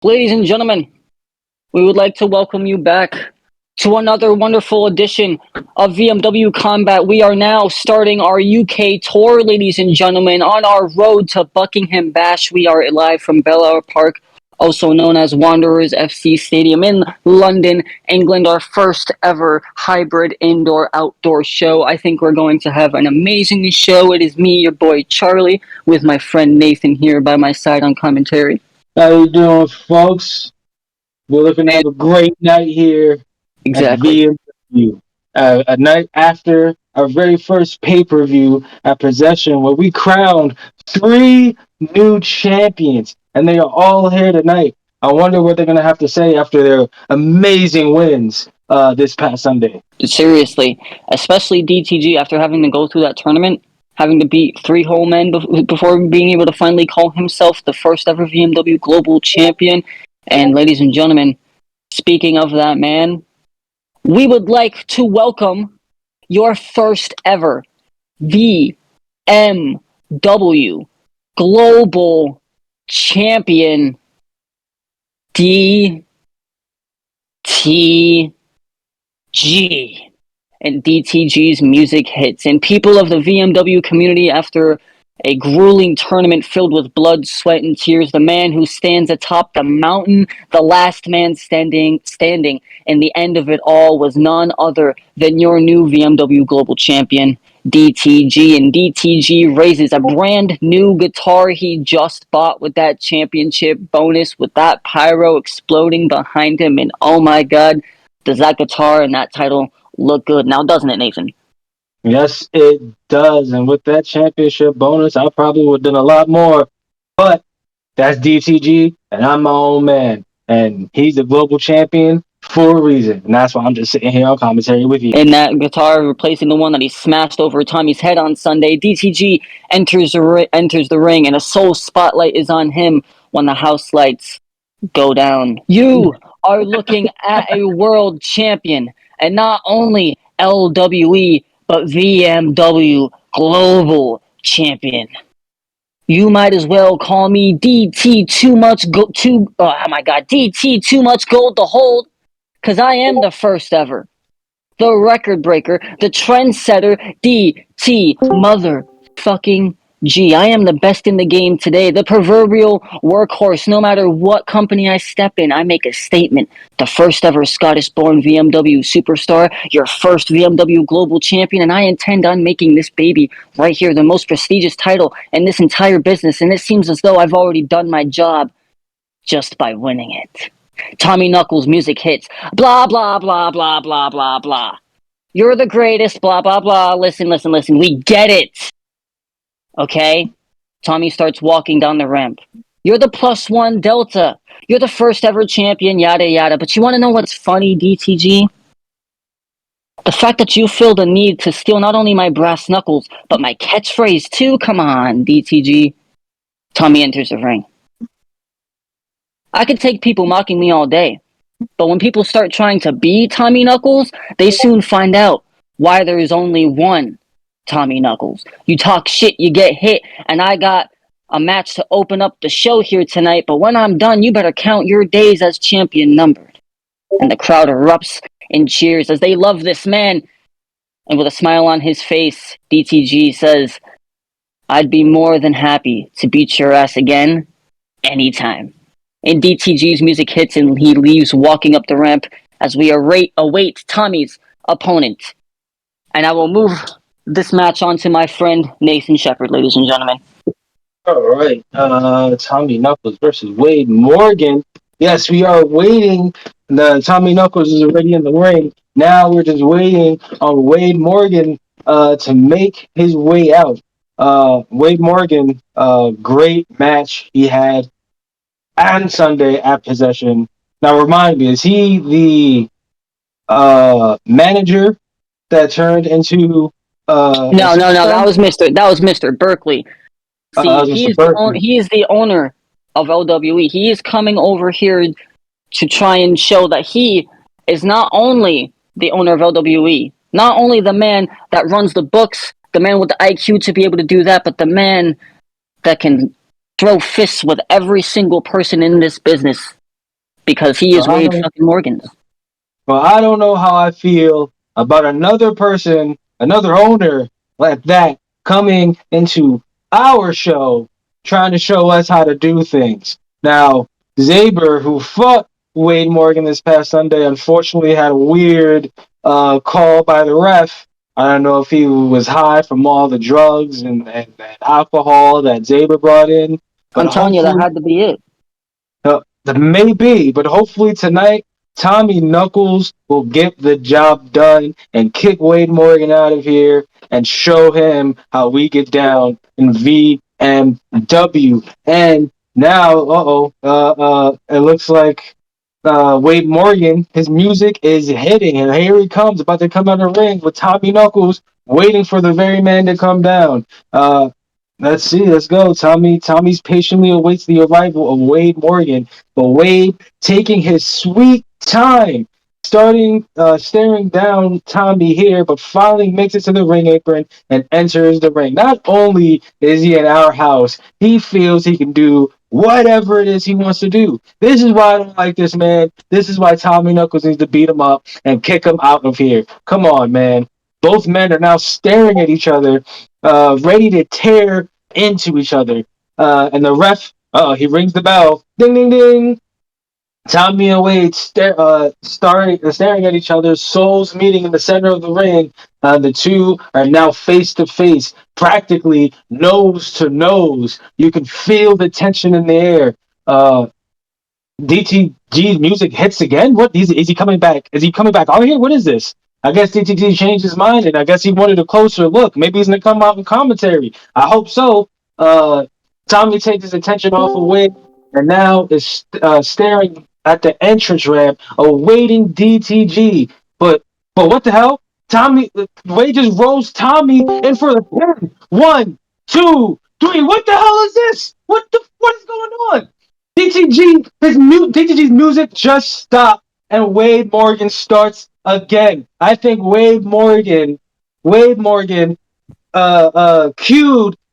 Ladies and gentlemen, we would like to welcome you back to another wonderful edition of Vmw Kombat. We are now starting our UK tour, ladies and gentlemen, on our road to Buckingham Bash. We are live from Bell Park, also known as Wanderers FC Stadium in London, England, our first ever hybrid indoor-outdoor show. I think we're going to have an amazing show. It is me, your boy Charlie, with my friend Nathan here by my side on commentary. How you doing, folks? We're looking to have a great night here at the Exactly. VMW. A night after our very first pay-per-view at Possession, where we crowned three new champions, and they are all here tonight. I wonder what they're going to have to say after their amazing wins this past Sunday. Seriously, especially DTG after having to go through that tournament, having to beat three whole men before being able to finally call himself the first ever VMW Global Champion. And ladies and gentlemen, speaking of that man, we would like to welcome your first ever VMW Global Champion, DTG. And DTG's music hits. And people of the VMW community, after a grueling tournament filled with blood, sweat, and tears, the man who stands atop the mountain, the last man standing, and the end of it all was none other than your new VMW Global Champion, DTG. And DTG raises a brand new guitar he just bought with that championship bonus, with that pyro exploding behind him. And oh my god, does that guitar and that title look good now, doesn't it, Nathan? Yes, it does. And with that championship bonus, I probably would have done a lot more. But that's DTG, and I'm my own man. And he's the global champion for a reason. And that's why I'm just sitting here on commentary with you. And that guitar replacing the one that he smashed over Tommy's head on Sunday, DTG enters the ring, and a sole spotlight is on him when the house lights go down. You are looking at a world champion, and not only LWE, but VMW Global Champion. You might as well call me DT DT too much gold to hold, cause I am the first ever, the record breaker, the trendsetter, DT motherfucking G. I am the best in the game today, the proverbial workhorse. No matter what company I step in, I make a statement. The first ever Scottish-born VMW superstar, your first VMW global champion, and I intend on making this baby right here the most prestigious title in this entire business, and it seems as though I've already done my job just by winning it. Tommy Knuckles music hits. Blah, blah, blah, blah, blah, blah, blah. You're the greatest, blah, blah, blah. Listen. We get it. Okay? Tommy starts walking down the ramp. You're the +1 Delta. You're the first ever champion, yada, yada. But you want to know what's funny, DTG? The fact that you feel the need to steal not only my brass knuckles, but my catchphrase too? Come on, DTG. Tommy enters the ring. I could take people mocking me all day, but when people start trying to be Tommy Knuckles, they soon find out why there is only one Tommy Knuckles. You talk shit, you get hit, and I got a match to open up the show here tonight, but when I'm done, you better count your days as champion numbered. And the crowd erupts in cheers as they love this man. And with a smile on his face, DTG says, I'd be more than happy to beat your ass again anytime. And DTG's music hits and he leaves walking up the ramp as we await Tommy's opponent. And I will move this match on to my friend Nathan Shepard, ladies and gentlemen. All right. Tommy Knuckles versus Wade Morgan. Yes, we are waiting. The Tommy Knuckles is already in the ring. Now we're just waiting on Wade Morgan to make his way out. Wade Morgan, great match he had on Sunday at Possession. Now remind me, is he the manager that turned into No. That was Mr. Berkeley. See, he is the owner of LWE. He is coming over here to try and show that he is not only the owner of LWE, not only the man that runs the books, the man with the IQ to be able to do that, but the man that can throw fists with every single person in this business because he But is I Wade don't. fucking Morgan. But I don't know how I feel about another person, another owner like that coming into our show trying to show us how to do things. Now, Zaber, who fought Wade Morgan this past Sunday, unfortunately had a weird call by the ref. I don't know if he was high from all the drugs and alcohol that Zaber brought in, but I'm telling you, that hopefully had to be it. maybe, but hopefully tonight, Tommy Knuckles will get the job done and kick Wade Morgan out of here and show him how we get down in VMW. And now, it looks like Wade Morgan, his music is hitting, and here he comes, about to come out of the ring with Tommy Knuckles, waiting for the very man to come down. Let's see. Let's go. Tommy's patiently awaits the arrival of Wade Morgan, but Wade taking his sweet time, staring down Tommy here, but finally makes it to the ring apron and enters the ring. Not only is he in our house, he feels he can do whatever it is he wants to do. This is why I don't like this man. This is why Tommy Knuckles needs to beat him up and kick him out of here. Come on, man. Both men are now staring at each other, ready to tear into each other. And the ref, he rings the bell. Ding, ding, ding. Tommy and Wade staring at each other, souls meeting in the center of the ring. The two are now face to face, practically nose to nose. You can feel the tension in the air. DTG's music hits again. What is he coming back? Is he coming back out here? What is this? I guess DTG changed his mind, and I guess he wanted a closer look. Maybe he's gonna come out in commentary. I hope so. Tommy takes his attention off of Wade, and now is staring at the entrance ramp, awaiting DTG. But what the hell? Tommy Wade just rolls Tommy in for the pin. 1, 2, 3. What the hell is this? What is going on? DTG's music just stopped, and Wade Morgan starts again. I think Wade Morgan, cued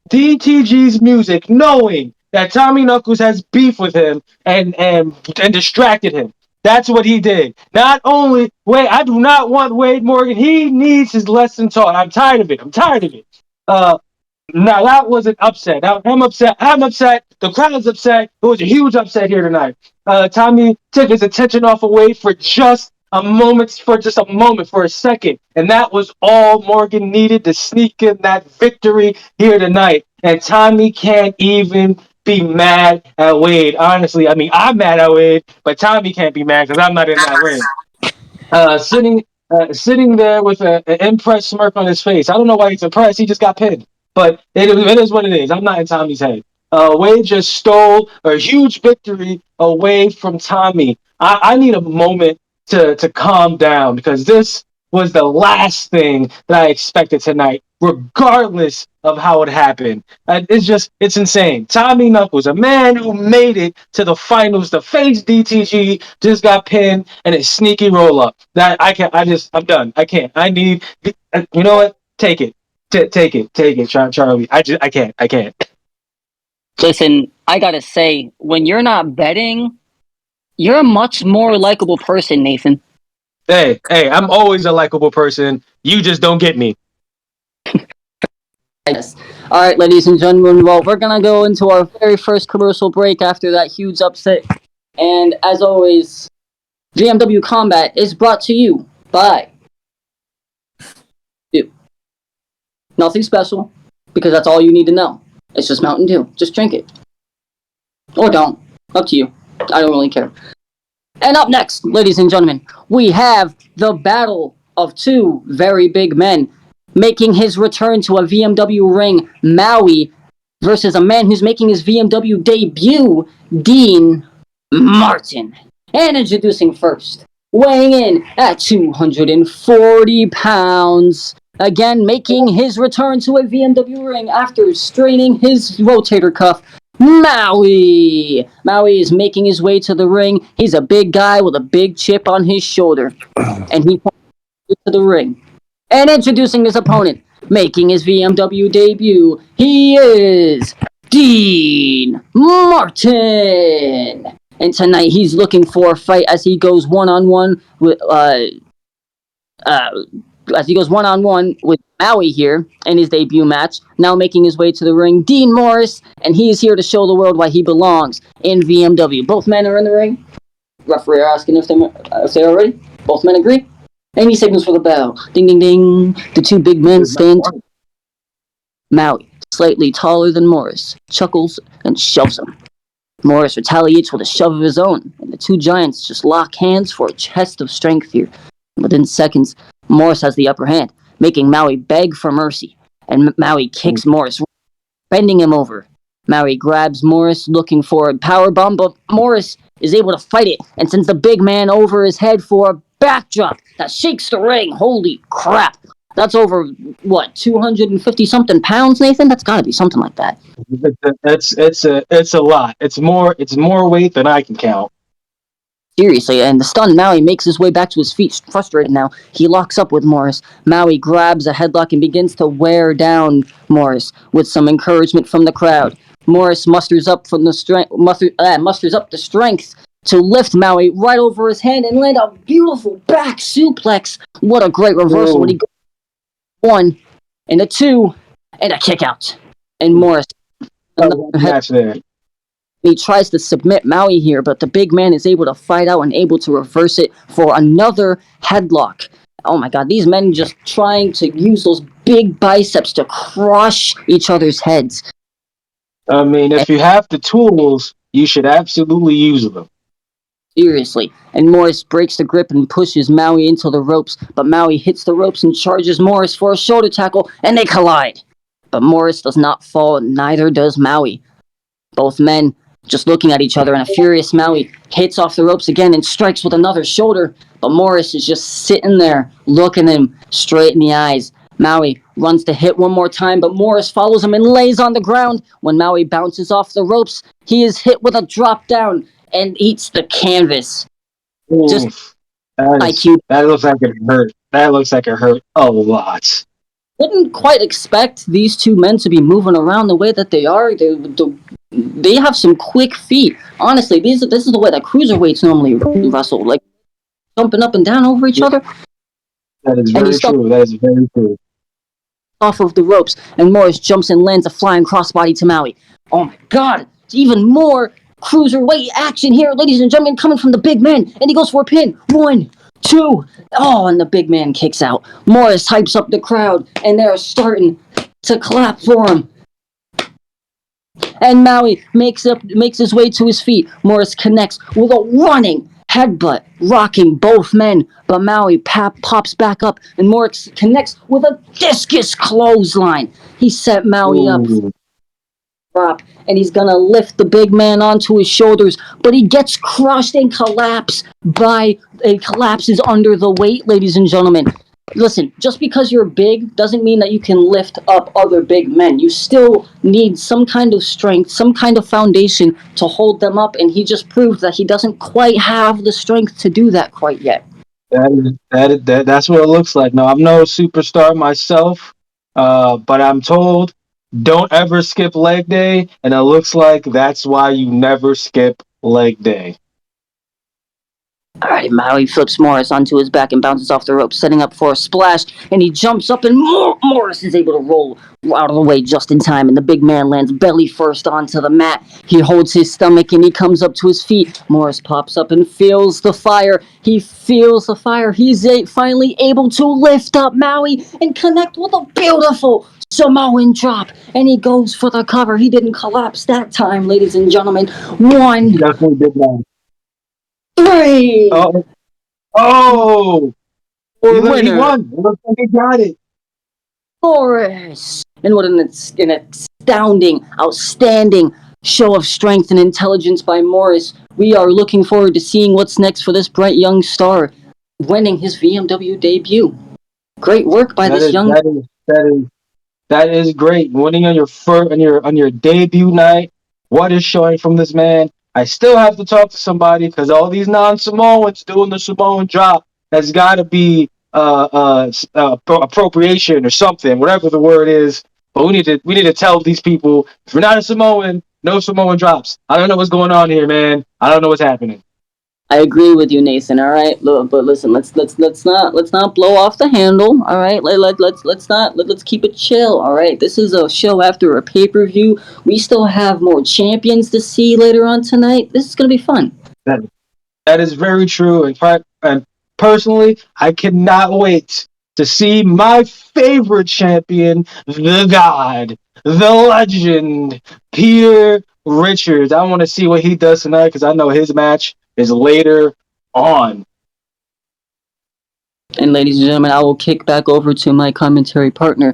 DTG's music, knowing that Tommy Knuckles has beef with him and distracted him. That's what he did. Not only wait, I do not want Wade Morgan. He needs his lesson taught. I'm tired of it. Uh, Now that was an upset. I'm upset. I'm upset. The crowd's upset. It was a huge upset here tonight. Tommy took his attention off away for just a moment, for a second, and that was all Morgan needed to sneak in that victory here tonight. And Tommy can't even be mad at Wade. Honestly, I mean, I'm mad at Wade, but Tommy can't be mad because I'm not in that ring. Sitting there with an impressed smirk on his face. I don't know why he's impressed. He just got pinned. But it is what it is. I'm not in Tommy's head. Wade just stole a huge victory away from Tommy. I need a moment to calm down because this was the last thing that I expected tonight, regardless of how it happened. It's insane. Tommy Knuckles, a man who made it to the finals to face DTG, just got pinned in a sneaky roll up. That I can't. I'm done. I can't. I need. You know what? Take it. Take it, Charlie. I can't. Listen, I gotta say, when you're not betting, you're a much more likable person, Nathan. Hey, I'm always a likable person. You just don't get me. Yes. All right, ladies and gentlemen. Well, we're gonna go into our very first commercial break after that huge upset. And as always, Vmw Kombat is brought to you by you. Nothing special, because that's all you need to know. It's just Mountain Dew. Just drink it. Or don't. Up to you. I don't really care. And up next, ladies and gentlemen, we have the battle of two very big men making his return to a VMW ring, Maui, versus a man who's making his VMW debut, Dean Martin. And introducing first, weighing in at 240 pounds, again making his return to a VMW ring after straining his rotator cuff, Maui. Maui is making his way to the ring. He's a big guy with a big chip on his shoulder. And he comes to the ring. And introducing his opponent, making his VMW debut, he is Dean Martin. And tonight he's looking for a fight as he goes one-on-one with uh, with Maui here in his debut match. Now making his way to the ring, Dean Morris, and he is here to show the world why he belongs in VMW. Both men are in the ring. Referee asking if they're ready. Both men agree. And he signals for the bell. Ding, ding, ding. The two big men stand. Maui, slightly taller than Morris, chuckles and shoves him. Morris retaliates with a shove of his own, and the two giants just lock hands for a test of strength here. Within seconds, Morris has the upper hand, making Maui beg for mercy, and Maui kicks Morris, bending him over. Maui grabs Morris, looking for a power bomb, but Morris is able to fight it and sends the big man over his head for a backdrop that shakes the ring. Holy crap! That's over, what, 250 something pounds, Nathan? That's got to be something like that. It's a lot. It's more weight than I can count. Seriously, and the stunned Maui makes his way back to his feet, frustrated now. He locks up with Morris. Maui grabs a headlock and begins to wear down Morris with some encouragement from the crowd. Morris musters up the strength to lift Maui right over his head and land a beautiful back suplex. What a great reversal when he goes 1 and a 2 and a kick out. And Morris Match there. he tries to submit Maui here, but the big man is able to fight out and able to reverse it for another headlock. Oh my god, these men just trying to use those big biceps to crush each other's heads. I mean, if you have the tools, you should absolutely use them. Seriously. And Morris breaks the grip and pushes Maui into the ropes, but Maui hits the ropes and charges Morris for a shoulder tackle, and they collide. But Morris does not fall, neither does Maui. Both men just looking at each other, and a furious Maui hits off the ropes again and strikes with another shoulder, but Morris is just sitting there looking him straight in the eyes. Maui runs to hit one more time, but Morris follows him and lays on the ground. When Maui bounces off the ropes, he is hit with a drop down and eats the canvas. Just IQ. That looks like it hurt. That looks like it hurt a lot. Wouldn't quite expect these two men to be moving around the way that they are. They have some quick feet. Honestly, this is the way that cruiserweights normally wrestle, like jumping up and down over each other. That is very true. That is very true. Off of the ropes, and Morris jumps and lands a flying crossbody to Maui. Oh my god, it's even more cruiserweight action here, ladies and gentlemen, coming from the big man, and he goes for a pin. 1, 2, and the big man kicks out. Morris hypes up the crowd, and they're starting to clap for him. And Maui makes his way to his feet. Morris connects with a running headbutt, rocking both men, but Maui pops back up, and Morris connects with a discus clothesline. He set Maui up. Drop, and he's gonna lift the big man onto his shoulders, but he gets crushed and collapses under the weight, ladies and gentlemen. Listen, just because you're big doesn't mean that you can lift up other big men. You still need some kind of strength, some kind of foundation to hold them up, and he just proved that he doesn't quite have the strength to do that quite yet. That's what it looks like. No, I'm no superstar myself, but I'm told don't ever skip leg day, and it looks like that's why you never skip leg day. Alright, Maui flips Morris onto his back and bounces off the rope, setting up for a splash, and he jumps up, and Morris is able to roll out of the way just in time, and the big man lands belly first onto the mat. He holds his stomach, and he comes up to his feet. Morris pops up and feels the fire. He feels the fire. He's finally able to lift up Maui and connect with a beautiful Samoan drop, and he goes for the cover. He didn't collapse that time, ladies and gentlemen. 1, He definitely did not. 3. Oh! He Winner. won. It looks like he got it. Morris. And what an outstanding show of strength and intelligence by Morris. We are looking forward to seeing what's next for this bright young star, winning his VMW debut. Great work by this young. That is great. Winning on your debut night. What is showing from this man? I still have to talk to somebody because all these non-Samoans doing the Samoan drop has got to be appropriation or something, whatever the word is. But we need to tell these people, if you're not a Samoan, No Samoan drops. I don't know what's going on here, man. I don't know what's happening. I agree with you, Nathan. All right, but listen, let's not blow off the handle. All right, let's keep it chill. All right, this is a show after a pay per view. We still have more champions to see later on tonight. This is gonna be fun. That, that is very true. And personally, I cannot wait to see my favorite champion, the God, the legend, Peter Richards. I want to see what he does tonight because I know his match is later on. And ladies and gentlemen, I will kick back over to my commentary partner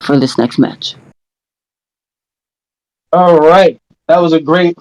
for this next match. All right. That was a great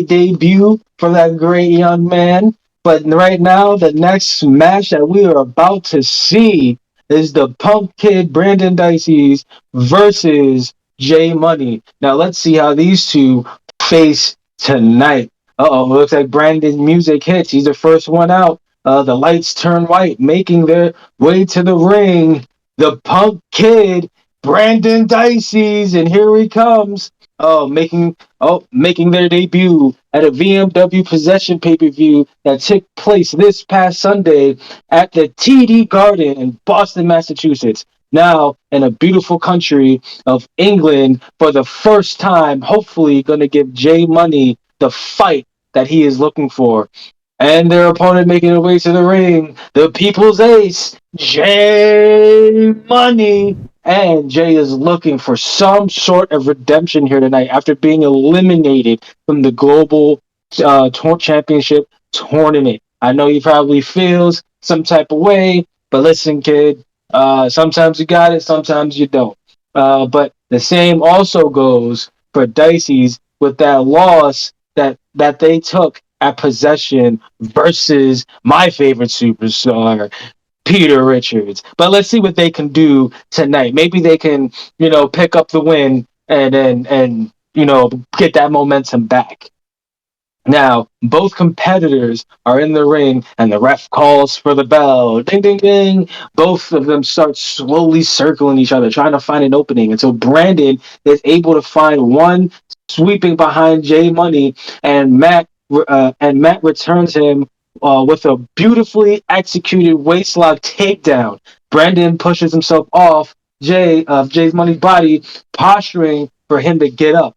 debut from that great young man. But right now, the next match that we are about to see is the Punk Kid Brandon Dicey's versus Jay Money. Now let's see how these two face tonight. Uh-oh, looks like Brandon's music hits. He's the first one out. The lights turn white, making their way to the ring. The Punk Kid, Brandon Dicey's, and here he comes. Making their debut at a VMW Possession pay-per-view that took place this past Sunday at the TD Garden in Boston, Massachusetts. Now in a beautiful country of England for the first time, hopefully going to give Jay Money the fight that he is looking for. And their opponent making their way to the ring, the People's Ace, Jay Money. And Jay is looking for some sort of redemption here tonight after being eliminated from the Global Championship tournament. I know he probably feels some type of way, but listen, kid, sometimes you got it, sometimes you don't. But the same also goes for Dicey's with that loss that they took at possession versus my favorite superstar, Peter Richards. But let's see what they can do tonight. Maybe they can, pick up the win and get that momentum back. Now, both competitors are in the ring, and the ref calls for the bell. Ding, ding, ding. Both of them start slowly circling each other, trying to find an opening. And so Brandon is able to find one sweeping behind Jay Money, and Matt returns him with a beautifully executed waistlock takedown. Brandon pushes himself off Jay's Money's body, posturing for him to get up.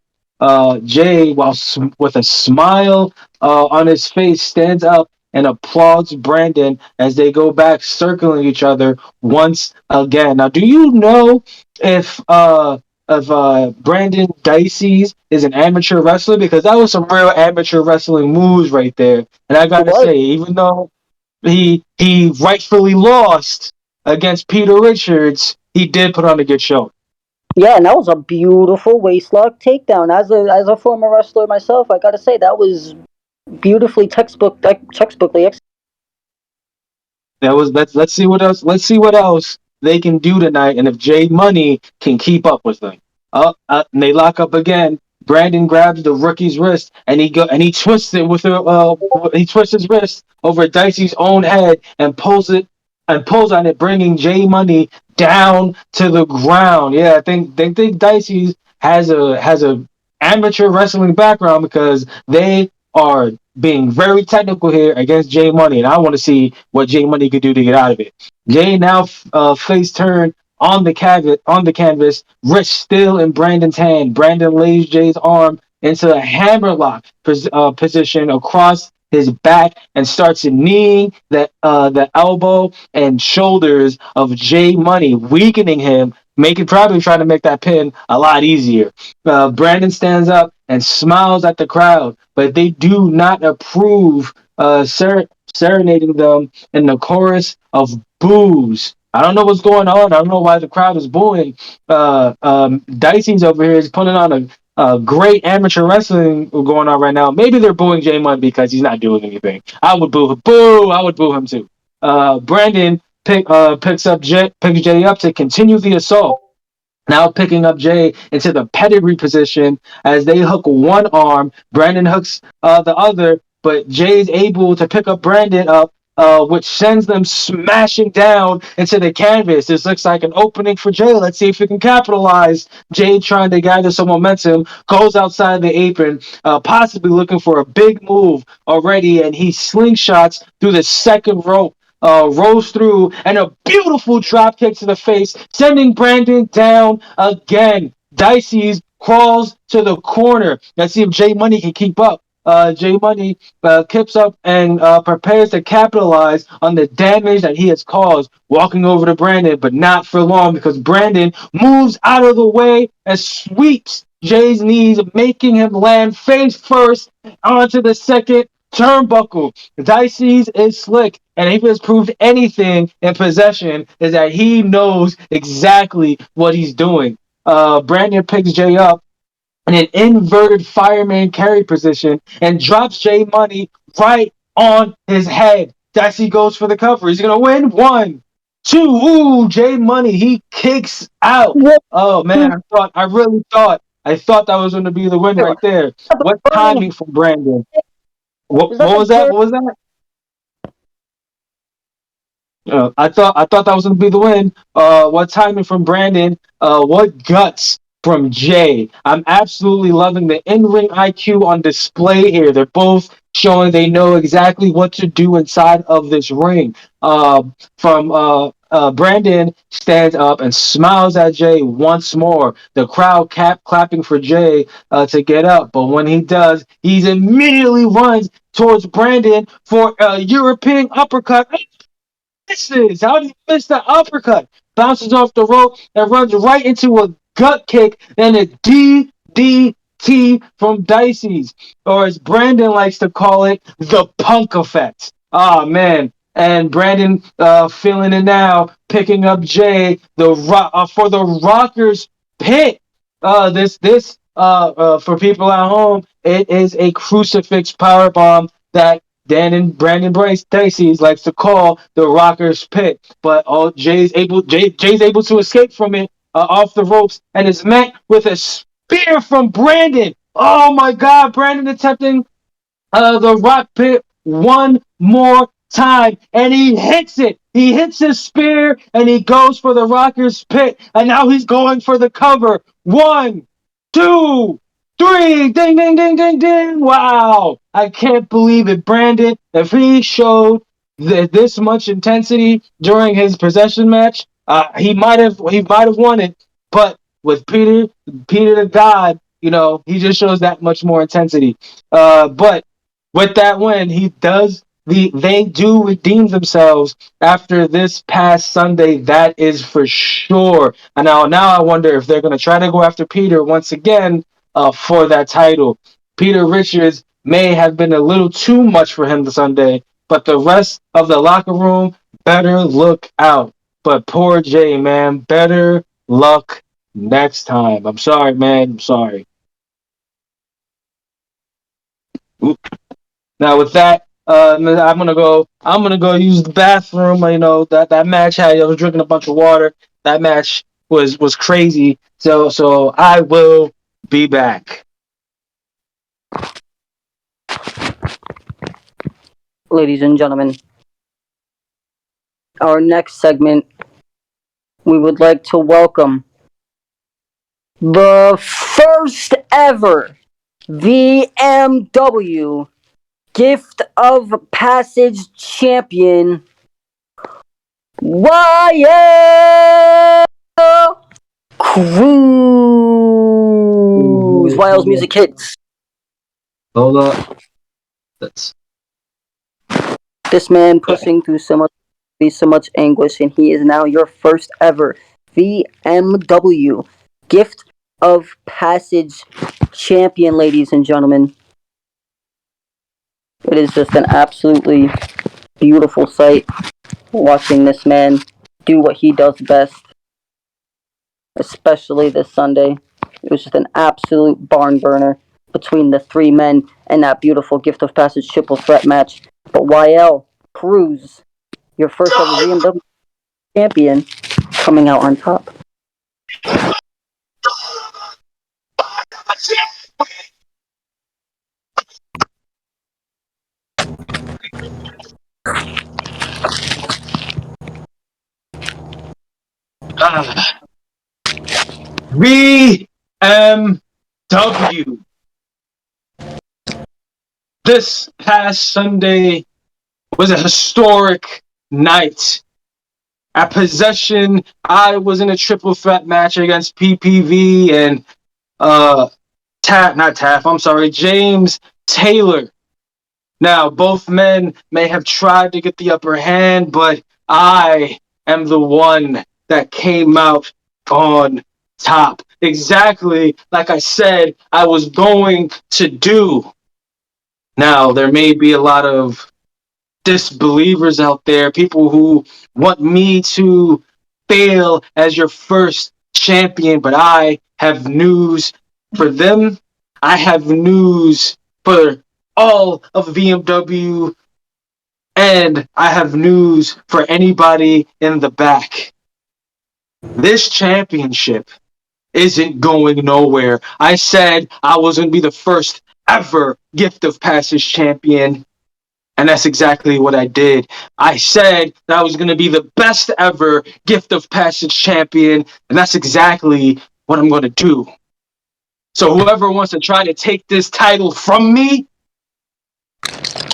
Jay, with a smile on his face, stands up and applauds Brandon as they go back, circling each other once again. Now, do you know if Brandon Dicey's is an amateur wrestler? Because that was some real amateur wrestling moves right there. And I gotta What? say, even though he rightfully lost against Peter Richards, he did put on a good show. Yeah, and that was a beautiful waistlock takedown. As a former wrestler myself, I gotta say that was beautifully textbookly executed. That was let's see what else. Let's see what else they can do tonight, and if Jay Money can keep up with them. And they lock up again. Brandon grabs the rookie's wrist, and he twists it with he twists his wrist over Dicey's own head and pulls on it, bringing Jay Money down to the ground. Yeah, I think Dicey has a amateur wrestling background because they are being very technical here against Jay Money, and I want to see what Jay Money could do to get out of it. Jay now face turned on the canvas, wrist still in Brandon's hand. Brandon lays Jay's arm into a hammerlock position across his back and starts kneeing the elbow and shoulders of Jay Money, weakening him, making probably trying to make that pin a lot easier. Brandon stands up and smiles at the crowd, but they do not approve serenading them in the chorus of boos. I don't know what's going on. I don't know why the crowd is booing. Dicey's over here is putting on a great amateur wrestling going on right now. Maybe they're booing J Mun because he's not doing anything. I would boo him. Boo! I would boo him too. Brandon picks Jay up to continue the assault. Now picking up Jay into the pedigree position as they hook one arm, Brandon hooks the other, but Jay's able to pick up Brandon up which sends them smashing down into the canvas. This looks like an opening for Jay. Let's see if we can capitalize. Jay trying to gather some momentum, goes outside the apron, possibly looking for a big move already, and he slingshots through the second rope. Rolls through and a beautiful drop kick to the face, sending Brandon down again. Dicey's crawls to the corner. Let's see if Jay Money can keep up. Jay Money kips up and prepares to capitalize on the damage that he has caused, walking over to Brandon, but not for long because Brandon moves out of the way and sweeps Jay's knees, making him land face first onto the second turnbuckle. Dicey's is slick, and if he has proved anything in possession, is that he knows exactly what he's doing. Brandon picks Jay up in an inverted fireman carry position and drops Jay Money right on his head. Dicey goes for the cover. He's gonna win. One, two. Ooh, Jay Money. He kicks out. What? Oh man, I thought that was gonna be the win Is right there. that the What burning? timing from Brandon? Is What that the was that? burn? What was that? I thought that was gonna be the win. What timing from Brandon? What guts from Jay? I'm absolutely loving the in-ring IQ on display here. They're both showing they know exactly what to do inside of this ring. From Brandon stands up and smiles at Jay once more. The crowd clapping for Jay to get up, but when he does, he immediately runs towards Brandon for a European uppercut misses. How do you miss the uppercut? Bounces off the rope and runs right into a gut kick and a DDT from Dicey's, or as Brandon likes to call it, the punk effect. Oh man. And Brandon feeling it now, picking up Jay for the Rockers pit. This for people at home, it is a crucifix power bomb that Dan and Brandon Bryce Dicey's likes to call the Rockers pit, but Jay's able to escape from it off the ropes and is met with a spear from Brandon. Oh my God, Brandon attempting the rock pit one more time, and he hits it. He hits his spear, and he goes for the Rockers pit, and now he's going for the cover. One, two, three, ding, ding, ding, ding, ding. Wow, I can't believe it, Brandon. If he showed this much intensity during his possession match, he might have won it. But with Peter the God, he just shows that much more intensity. But with that win, they do redeem themselves after this past Sunday. That is for sure. And now I wonder if they're going to try to go after Peter once again for that title. Peter Richards may have been a little too much for him this Sunday, but the rest of the locker room better look out. But poor Jay, man, better luck next time. I'm sorry, man. I'm sorry. Now with that, I'm gonna go. I'm gonna go use the bathroom. That match had. I was drinking a bunch of water. That match was crazy. So I will be back. Ladies and gentlemen, our next segment, we would like to welcome the first ever VMW Gift of Passage champion, Wyatt Cruz. Wyatt's music hits. Hold up. That's This man pushing through so much anguish, and he is now your first ever VMW Gift of Passage champion, ladies and gentlemen. It is just an absolutely beautiful sight watching this man do what he does best, especially this Sunday. It was just an absolute barn burner between the three men and that beautiful Gift of Passage triple threat match. But YL Cruz, your first ever VMW champion, coming out on top. Ah, VMW. This past Sunday was a historic night. At possession, I was in a triple threat match against PPV and I'm sorry, James Taylor. Now, both men may have tried to get the upper hand, but I am the one that came out on top. Exactly like I said I was going to do. Now, there may be a lot of disbelievers out there, people who want me to fail as your first champion, but I have news for them. I have news for all of VMW, and I have news for anybody in the back. This championship isn't going nowhere. I said I was going to be the first ever Gift of Passage champion. And that's exactly what I did. I said that I was going to be the best ever Gift of Passage champion, and that's exactly what I'm going to do. So whoever wants to try to take this title from me,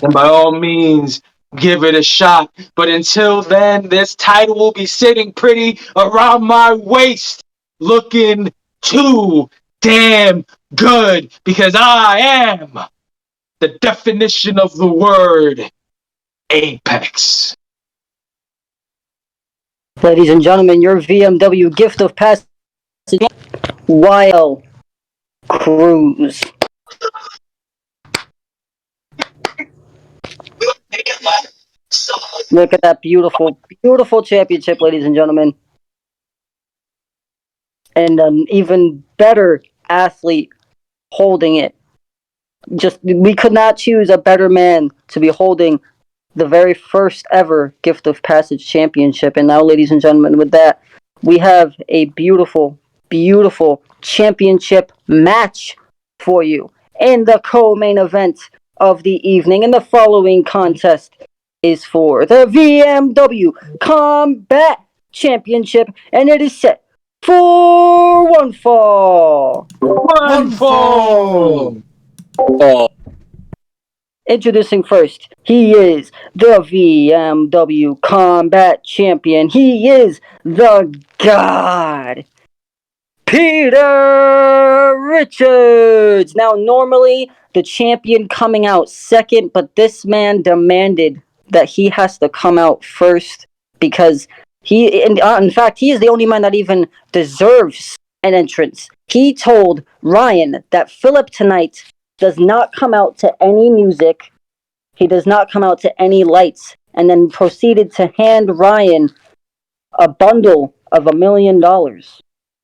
then by all means, give it a shot. But until then, this title will be sitting pretty around my waist, looking too damn good, because I am the definition of the word Apex. Ladies and gentlemen, your VMW Gift of Passage, Wild Cruz. Look at that beautiful, beautiful championship, ladies and gentlemen. And an even better athlete holding it. Just, we could not choose a better man to be holding the very first ever Gift of Passage championship. And now, ladies and gentlemen, with that, we have a beautiful, beautiful championship match for you in the co-main event of the evening. And the following contest is for the Vmw Kombat Championship, and it is set for one fall. One fall. Introducing first, he is the VMW Kombat Champion. He is the God, Peter Richards. Now, normally the champion coming out second, but this man demanded that he has to come out first because in fact, he is the only man that even deserves an entrance. He told Ryan that Philip tonight does not come out to any music. He does not come out to any lights, and then proceeded to hand Ryan a bundle of $1 million.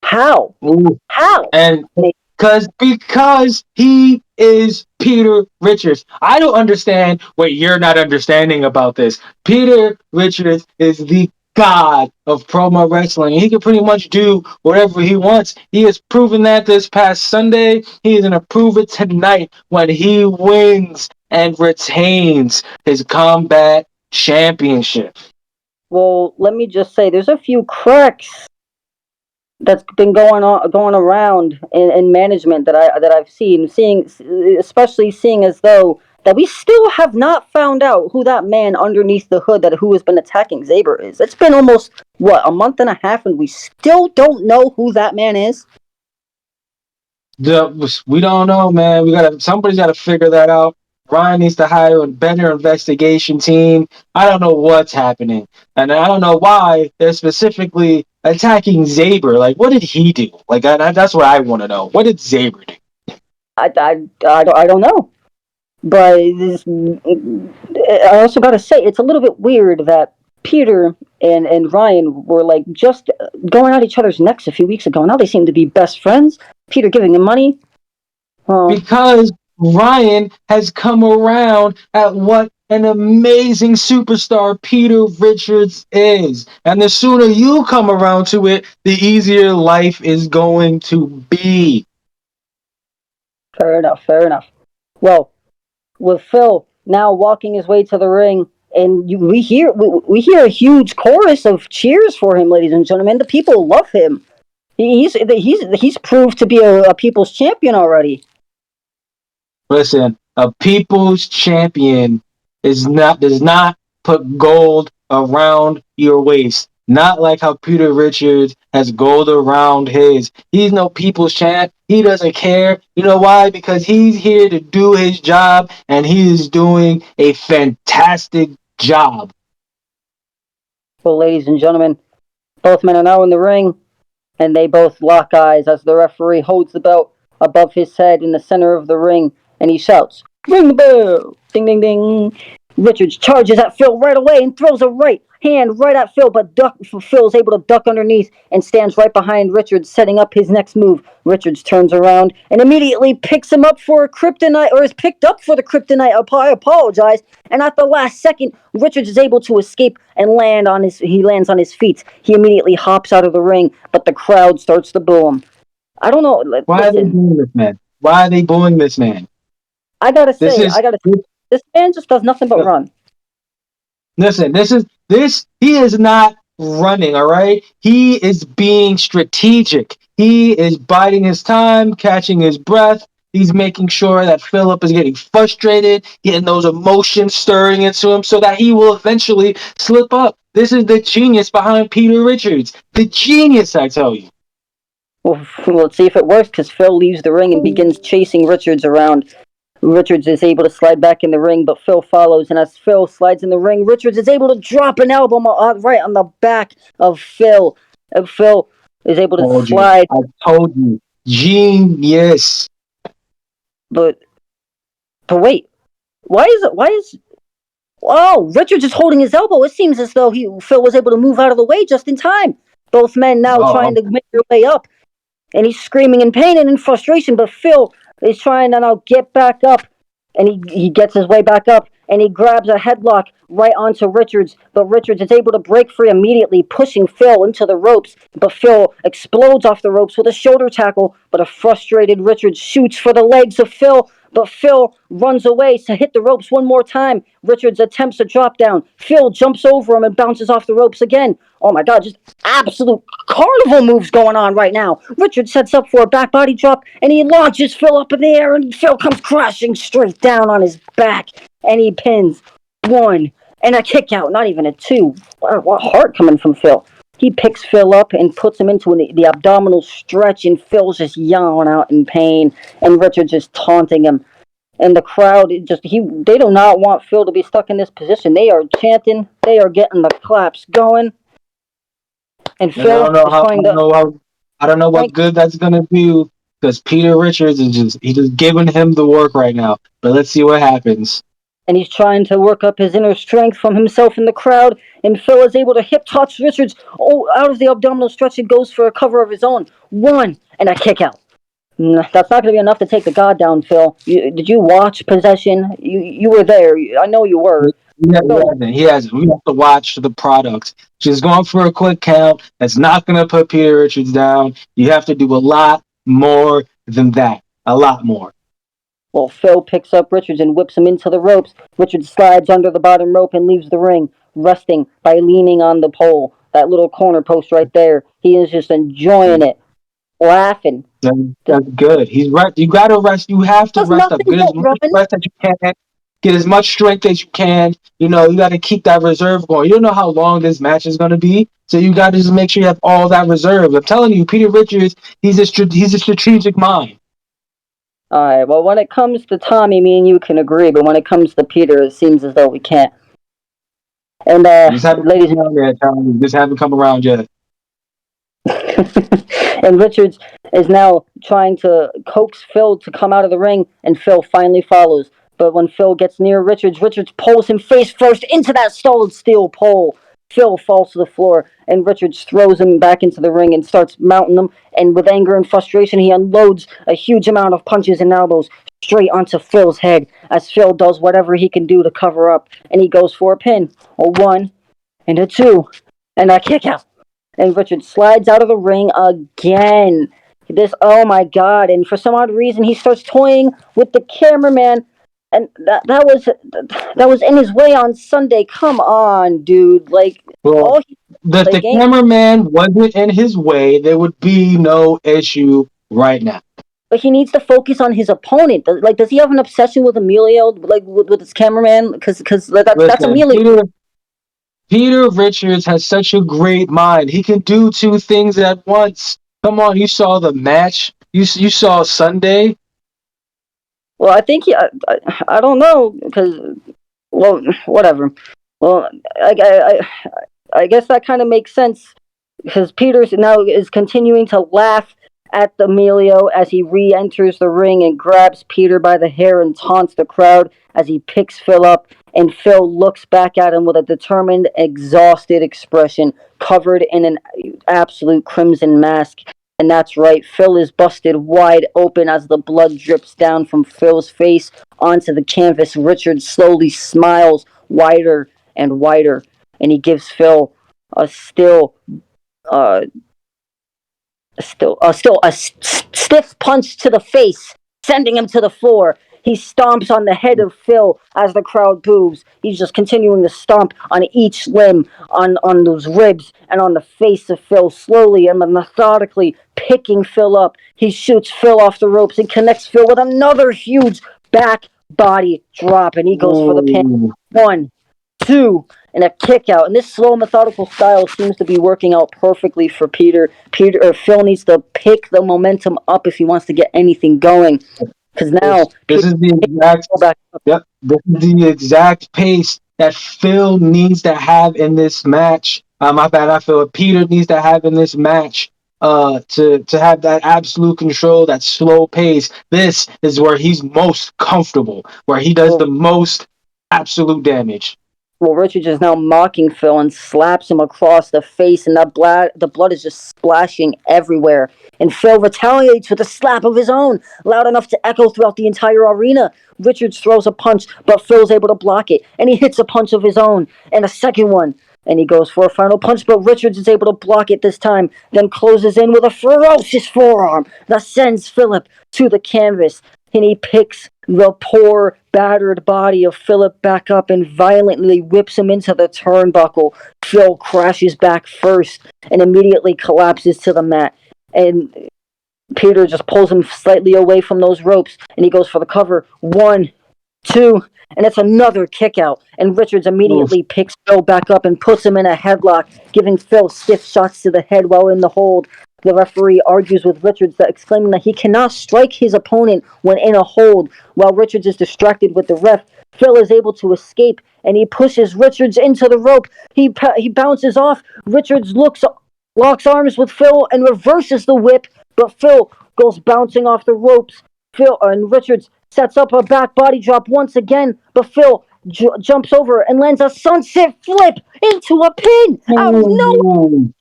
How? Ooh. How? And because he is Peter Richards. I don't understand what you're not understanding about this. Peter Richards is the god of promo wrestling. He can pretty much do whatever he wants. He has proven that this past Sunday. He is going to prove it tonight when he wins and retains his Combat Championship. Well, let me just say, there's a few cracks that's been going around in management that I've seen, especially seeing as though that we still have not found out who that man underneath the hood who has been attacking Zaber is. It's been almost a month and a half, and we still don't know who that man is. We don't know, man. Somebody's got to figure that out. Ryan needs to hire a better investigation team. I don't know what's happening, and I don't know why they're specifically attacking Zaber. Like, what did he do? Like, that's what I want to know. What did Zaber do? I don't know. But I also got to say, it's a little bit weird that Peter and Ryan were like just going at each other's necks a few weeks ago. Now they seem to be best friends. Peter giving him money. Because Ryan has come around at what an amazing superstar Peter Richards is. And the sooner you come around to it, the easier life is going to be. Fair enough. Well, with Phil now walking his way to the ring, and we hear a huge chorus of cheers for him, ladies and gentlemen. The people love him. He's proved to be a people's champion already. Listen, a people's champion does not put gold around your waist. Not like how Peter Richards has gold around his. He's no people's champ. He doesn't care. You know why? Because he's here to do his job, and he is doing a fantastic job. Well, ladies and gentlemen, both men are now in the ring, and they both lock eyes as the referee holds the belt above his head in the center of the ring, and he shouts, "Ring the bell! Ding, ding, ding!" Richards charges at Phil right away and throws a right hand right at Phil, but Phil is able to duck underneath and stands right behind Richards, setting up his next move. Richards turns around and immediately picks him up for a kryptonite, or is picked up for the kryptonite. I apologize. And at the last second, Richards is able to escape and he lands on his feet. He immediately hops out of the ring, but the crowd starts to boo him. I don't know. Why are they Listen, booing this man? Why are they booing this man? I gotta This say, is this man just does nothing but run. Listen, he is not running, all right? He is being strategic. He is biding his time, catching his breath. He's making sure that Philip is getting frustrated, getting those emotions stirring into him so that he will eventually slip up. This is the genius behind Peter Richards. The genius, I tell you. Well, let's see if it works, because Phil leaves the ring and begins chasing Richards around. Richards is able to slide back in the ring, but Phil follows. And as Phil slides in the ring, Richards is able to drop an elbow right on the back of Phil. And Phil is able to Told you. slide, I told you. Genius. but wait, why is oh, Richards is holding his elbow. It seems as though Phil was able to move out of the way just in time. Both men now Oh, trying to make their way up, and he's screaming in pain and in frustration. But Phil is trying to now get back up, and he gets his way back up, and he grabs a headlock right onto Richards. But Richards is able to break free immediately, pushing Phil into the ropes. But Phil explodes off the ropes with a shoulder tackle. But a frustrated Richards shoots for the legs of Phil. But Phil runs away to hit the ropes one more time. Richards attempts a drop down. Phil jumps over him and bounces off the ropes again. Oh my god, just absolute carnival moves going on right now. Richards sets up for a back body drop, and he launches Phil up in the air, and Phil comes crashing straight down on his back, and he pins. One, and a kick out, not even a two. What heart coming from Phil. He picks Phil up and puts him into the abdominal stretch, and Phil's just yelling out in pain, and Richards is taunting him. And the crowd they do not want Phil to be stuck in this position. They are chanting, they are getting the claps going, and and Phil is trying to. I don't know what Frank, good that's gonna do because Peter Richards is just giving him the work right now. But let's see what happens. and he's trying to work up his inner strength from himself in the crowd. And Phil is able to hip toss Richards out of the abdominal stretch and goes for a cover of his own. One, and a kick out. That's not going to be enough to take the god down, Phil. Did you watch Possession? You were there. I know you were. Phil, He hasn't. We have to watch the products. Just going for a quick count. That's not gonna put Peter Richards down. You have to do a lot more than that. A lot more. well, Phil picks up Richards and whips him into the ropes. Richards slides under the bottom rope and leaves the ring, resting by leaning on the pole. That little corner post right there. He is just enjoying it, laughing. That's good. He's right. You gotta rest. You have to Does rest up. nothing Get but as much run. rest as you can. Get as much strength as you can. You got to keep that reserve going. You don't know how long this match is going to be, so you got to just make sure you have all that reserve. I'm telling you, Peter Richards, he's a strategic mind. All right. Well, when it comes to Tommy, me and you can agree, but when it comes to Peter, it seems as though we can't. And Just haven't ladies come around yet, Tommy. Just haven't come around yet. and Richards is now trying to coax Phil to come out of the ring, and Phil finally follows. But when Phil gets near Richards, Richards pulls him face first into that solid steel pole. Phil falls to the floor, and Richards throws him back into the ring and starts mounting him. And with anger and frustration, he unloads a huge amount of punches and elbows straight onto Phil's head as Phil does whatever he can do to cover up. And he goes for a pin. A one, and a two, and a kick out. And Richard slides out of the ring again. Oh my god. And for some odd reason, he starts toying with the cameraman. and that was in his way on Sunday. Come on, dude. Like Well, all he if play the game, cameraman wasn't in his way, there would be no issue right now. but he needs to focus on his opponent. Like, does he have an obsession with Emilio? Like with his cameraman? Because that's Listen, Emilio. Peter Richards has such a great mind. He can do two things at once. Come on, you saw the match. You saw Sunday. Well, I think I don't know because well, whatever. Well, I guess that kind of makes sense because Peters now is continuing to laugh at Emilio as he re-enters the ring and grabs Peter by the hair and taunts the crowd as he picks Phil up. And Phil looks back at him with a determined, exhausted expression, covered in an absolute crimson mask. And that's right, Phil is busted wide open as the blood drips down from Phil's face onto the canvas. Richard slowly smiles wider and wider, and he gives Phil a uh, stiff punch to the face, sending him to the floor. He stomps on the head of Phil as the crowd boos. He's just continuing to stomp on each limb, on those ribs, and on the face of Phil, slowly and methodically picking Phil up. He shoots Phil off the ropes and connects Phil with another huge back body drop, and he goes for the pin. Ooh. One, two, and a kick out. And this slow, methodical style seems to be working out perfectly for Peter. Phil needs to pick the momentum up if he wants to get anything going. Because now This Peter is the exact go back up. Yep. This is the exact pace that Phil needs to have in this match. My bad, I feel Peter needs to have in this match. To have that absolute control, that slow pace. This is where he's most comfortable, where he does Well, the most absolute damage. well, Richards is now mocking Phil and slaps him across the face, and the blood is just splashing everywhere. And Phil retaliates with a slap of his own, loud enough to echo throughout the entire arena. Richards throws a punch, but Phil's able to block it, and he hits a punch of his own, and a second one. And he goes for a final punch, but Richards is able to block it this time, then closes in with a ferocious forearm that sends Philip to the canvas. And he picks the poor, battered body of Philip back up and violently whips him into the turnbuckle. Phil crashes back first and immediately collapses to the mat. And Peter just pulls him slightly away from those ropes, and he goes for the cover. One, two, and it's another kick out. And Richards Oof. immediately picks Phil back up and puts him in a headlock, giving Phil stiff shots to the head while in the hold. The referee argues with Richards, exclaiming that he cannot strike his opponent when in a hold. While Richards is distracted with the ref, Phil is able to escape, and he pushes Richards into the rope. He bounces off. Richards locks arms with Phil and reverses the whip, but Phil goes bouncing off the ropes. Phil and Richards sets up a back body drop once again, but Phil jumps over and lands a sunset flip into a pin out of nowhere. Ooh.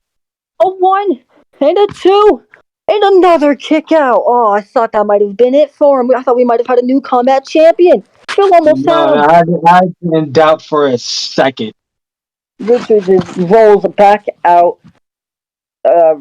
A one and a two and another kick out. Oh, I thought that might have been it for him. I thought we might have had a new combat champion. Phil almost No, had him. I didn't doubt for a second. Richards rolls back out uh,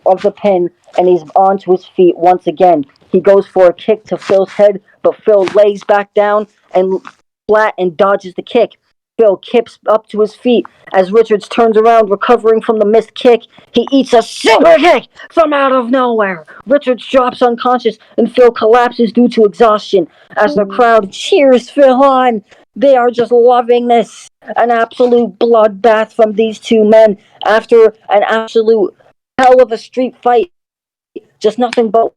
of the pin, and he's onto his feet once again. He goes for a kick to Phil's head, but Phil lays back down and flat and dodges the kick. Phil kips up to his feet as Richards turns around, recovering from the missed kick. He eats a super kick from out of nowhere. Richards drops unconscious, and Phil collapses due to exhaustion as the crowd cheers Phil on. They are just loving this. An absolute bloodbath from these two men after an absolute hell of a street fight. Just nothing but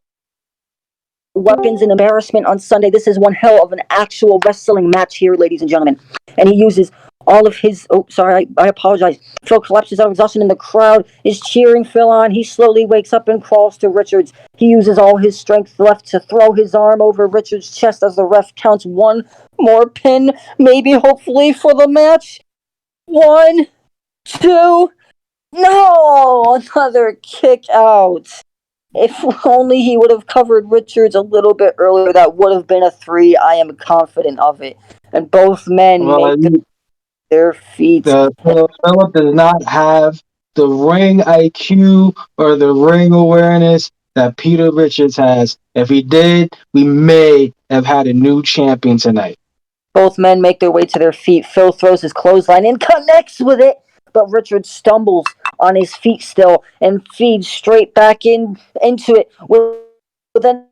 weapons and embarrassment on Sunday. This is one hell of an actual wrestling match here, ladies and gentlemen. And he uses all of his. Oh, sorry, I apologize. Phil collapses out of exhaustion, and the crowd is cheering Phil on. He slowly wakes up and crawls to Richards. He uses all his strength left to throw his arm over Richards' chest as the ref counts one more pin, maybe, hopefully, for the match. One, two, no! Another kick out. If only he would have covered Richards a little bit earlier, that would have been a three. I am confident of it. And both men Well, make their feet. Philip does not have the ring IQ or the ring awareness that Peter Richards has. If he did, we may have had a new champion tonight. Both men make their way to their feet. Phil throws his clothesline and connects with it, but Richard stumbles on his feet still and feeds straight back into it with an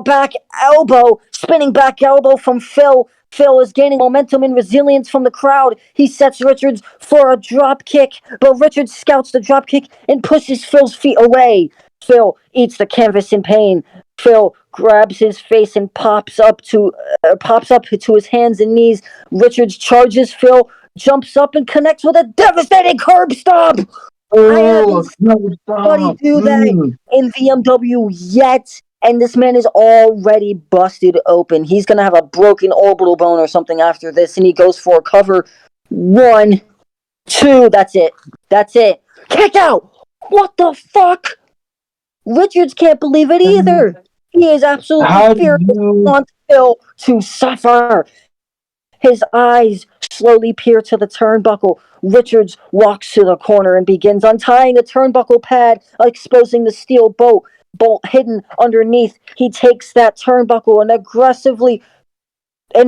back elbow, spinning back elbow from Phil. Phil is gaining momentum and resilience from the crowd. He sets Richards for a drop kick, but Richards scouts the drop kick and pushes Phil's feet away. Phil eats the canvas in pain. Phil grabs his face and pops up to his hands and knees. Richards charges Phil, jumps up and connects with a devastating curb stomp. I Oh, haven't no, somebody stop. do that in VMW yet. And this man is already busted open. He's going to have a broken orbital bone or something after this. And he goes for a cover. 1, 2. That's it. That's it. Kick out. What the fuck? Richards can't believe it either. He is absolutely How do furious. He you? wants Phil to suffer. His eyes slowly peer to the turnbuckle. Richards walks to the corner and begins untying the turnbuckle pad, exposing the steel bolt hidden underneath. He takes that turnbuckle and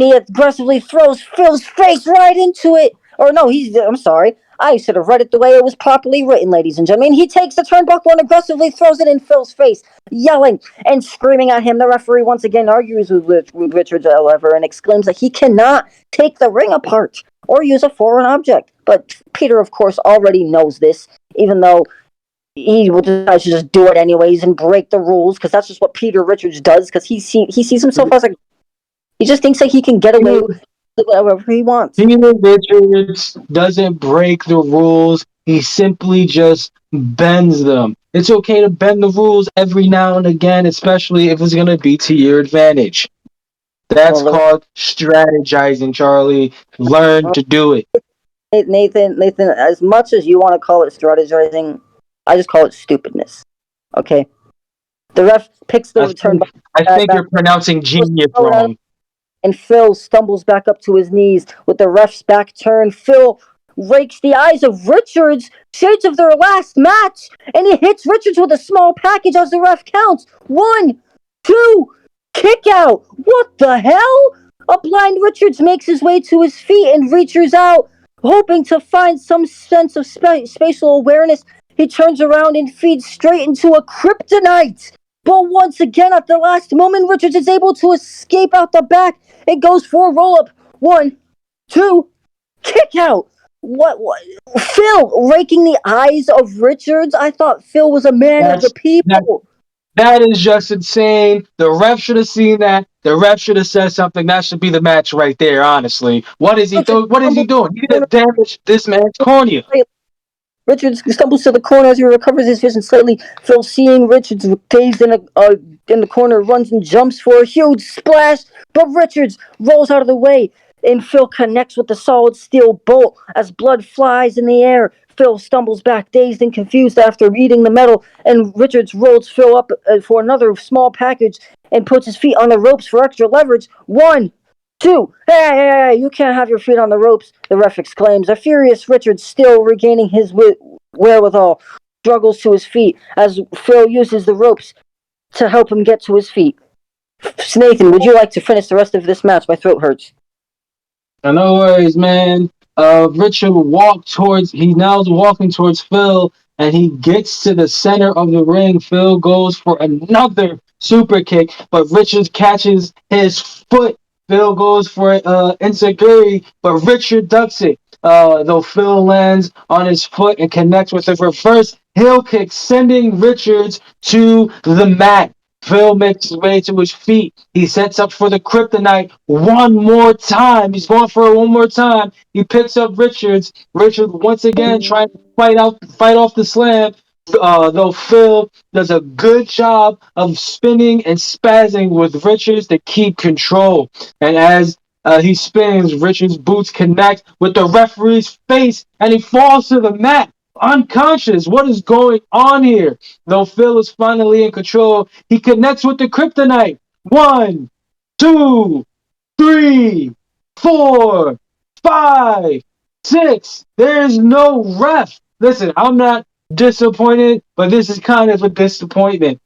he aggressively throws Phil's face right into it. Or no, I'm sorry. I should have read it the way it was properly written, ladies and gentlemen. He takes the turnbuckle and aggressively throws it in Phil's face, yelling and screaming at him. The referee once again argues with Richards, however, and exclaims that he cannot take the ring apart or use a foreign object. But Peter, of course, already knows this, even though he will decide to just do it anyways and break the rules, because that's just what Peter Richards does, because he sees himself as he just thinks that he can get away with whatever he wants. Peter Richards doesn't break the rules. He simply just bends them. It's okay to bend the rules every now and again, especially if it's going to be to your advantage. That's Well, called strategizing, Charlie. Learn to do it. Nathan, as much as you want to call it strategizing, I just call it stupidness. Okay? The ref picks the I return think, I think back, you're pronouncing genius wrong. and Phil stumbles back up to his knees with the ref's back turned. Phil rakes the eyes of Richards, shades of their last match, and he hits Richards with a small package as the ref counts. 1, 2, kick out. What the hell? A blind Richards makes his way to his feet and reaches out, hoping to find some sense of spatial awareness. He turns around and feeds straight into a kryptonite. But once again, at the last moment, Richards is able to escape out the back. It goes for a roll up. 1, 2, kick out. What? Phil raking the eyes of Richards? I thought Phil was a man of the That's that. people. That is just insane. The ref should have seen that. The ref should have said something. That should be the match right there. Honestly, Richards What is he stumbles doing? He to did damage this man's cornea. Richards stumbles to the corner as he recovers his vision slightly. Phil, seeing Richards dazed in the corner, runs and jumps for a huge splash, but Richards rolls out of the way, and Phil connects with the solid steel bolt as blood flies in the air. Phil stumbles back, dazed and confused after eating the metal, and Richards rolls Phil up for another small package and puts his feet on the ropes for extra leverage. 1, 2. Hey, you can't have your feet on the ropes, the ref exclaims. A furious Richard, still regaining his wherewithal, struggles to his feet as Phil uses the ropes to help him get to his feet. Nathan, would you like to finish the rest of this match? My throat hurts. No worries, man. Richard he's now walking towards Phil, and he gets to the center of the ring. Phil goes for another super kick, but Richard catches his foot. Phil goes for insecurity, but Richard ducks it. Though Phil lands on his foot and connects with a reverse heel kick, sending Richards to the mat. Phil makes his way to his feet. He sets up for the kryptonite one more time. He's going for it one more time. He picks up Richards. Richards once again trying to fight off the slam. Though Phil does a good job of spinning and spazzing with Richards to keep control. And as he spins, Richards' boots connect with the referee's face, and he falls to the mat unconscious. What is going on here? Though Phil is finally in control, he connects with the kryptonite. 1, 2, 3, 4, 5, 6. There's no ref. Listen, I'm not disappointed, but this is kind of a disappointment.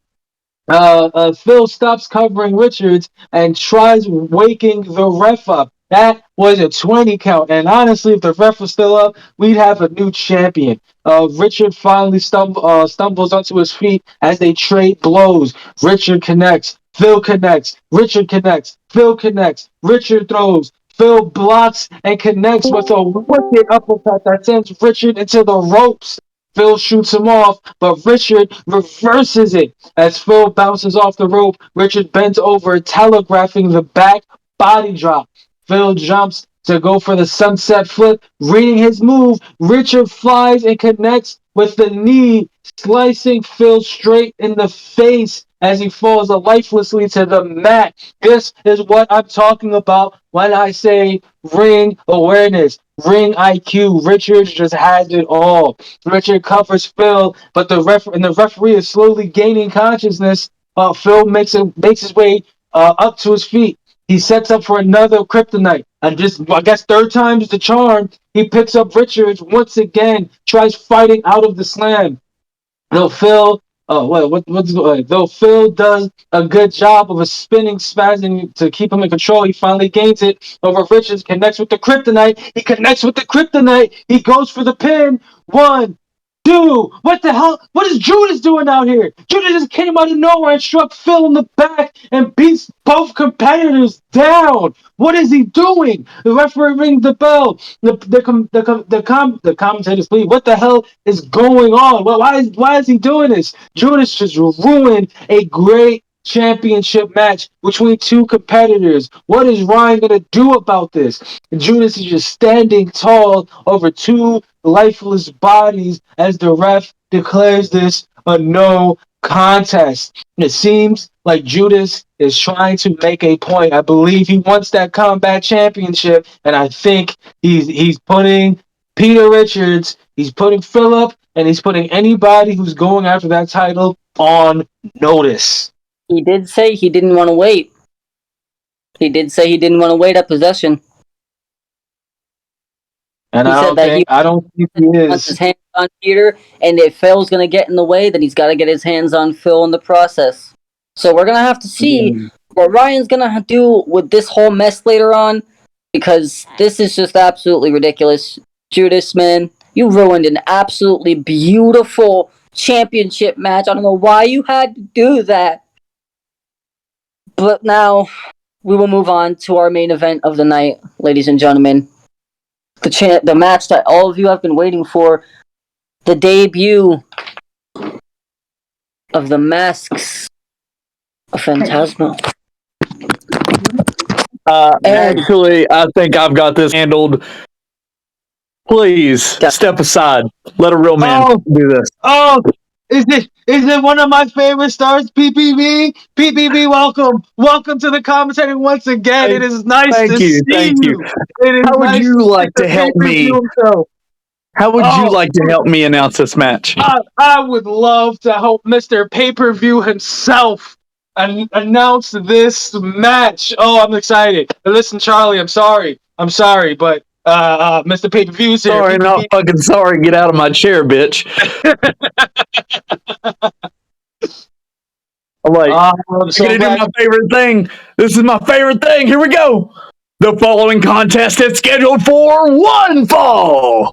Phil stops covering Richards and tries waking the ref up. That was a 20 count. And honestly, if the ref was still up, we'd have a new champion. Richard finally stumbles onto his feet as they trade blows. Richard connects. Phil connects. Richard connects. Phil connects. Richard throws. Phil blocks and connects with a wicked uppercut that sends Richard into the ropes. Phil shoots him off, but Richard reverses it. As Phil bounces off the rope, Richard bends over, telegraphing the back body drop. Phil jumps to go for the sunset flip. Reading his move, Richard flies and connects with the knee, slicing Phil straight in the face as he falls lifelessly to the mat. This is what I'm talking about when I say ring awareness, ring IQ. Richard just has it all. Richard covers Phil, but the referee is slowly gaining consciousness. Phil makes his way up to his feet. He sets up for another kryptonite, and just I guess third time's the charm. He picks up Richards once again, tries fighting out of the slam. Though Phil, though Phil does a good job of a spinning spazzing to keep him in control, he finally gains it over Richards. Connects with the kryptonite. He connects with the kryptonite. He goes for the pin. One, two. What the hell? What is Judas doing out here? Judas just came out of nowhere and struck Phil in the back and beats both competitors down. What is he doing? The referee rings the bell. The commentators plead. What the hell is going on? Well, why is he doing this? Judas just ruined a great championship match between two competitors. What is Ryan gonna do about this? Judas is just standing tall over two lifeless bodies as the ref declares this a no contest. It seems like Judas is trying to make a point. I believe he wants that combat championship, and I think he's putting Peter Richards, he's putting Phillip, and he's putting anybody who's going after that title on notice. He did say he didn't want to wait. He did say he didn't want to wait at possession. And He I said don't that think I don't think he wants his is. hands on Peter, and if Phil's going to get in the way, then he's got to get his hands on Phil in the process. So we're going to have to see what Ryan's going to do with this whole mess later on, because this is just absolutely ridiculous. Judas, man, you ruined an absolutely beautiful championship match. I don't know why you had to do that. But now we will move on to our main event of the night, ladies and gentlemen. The match that all of you have been waiting for, the debut of the Masks of Phantasma. Actually, I think I've got this handled. Please step aside. Let a real man do this. Oh, is it one of my favorite stars, PPV? PPV, welcome to the commentary once again. It is nice to see you. It is How would nice you to like see to the help me? pay-per-view himself. How would you like to help me announce this match? I would love to help Mr. Pay-per-view himself and announce this match. Oh, I'm excited. Listen, Charlie, I'm sorry, but Mr. Pay-per-view's here. Sorry, not fucking sorry. Get out of my chair, bitch. Let's get into my favorite thing. This is my favorite thing. Here we go. The following contest is scheduled for one fall.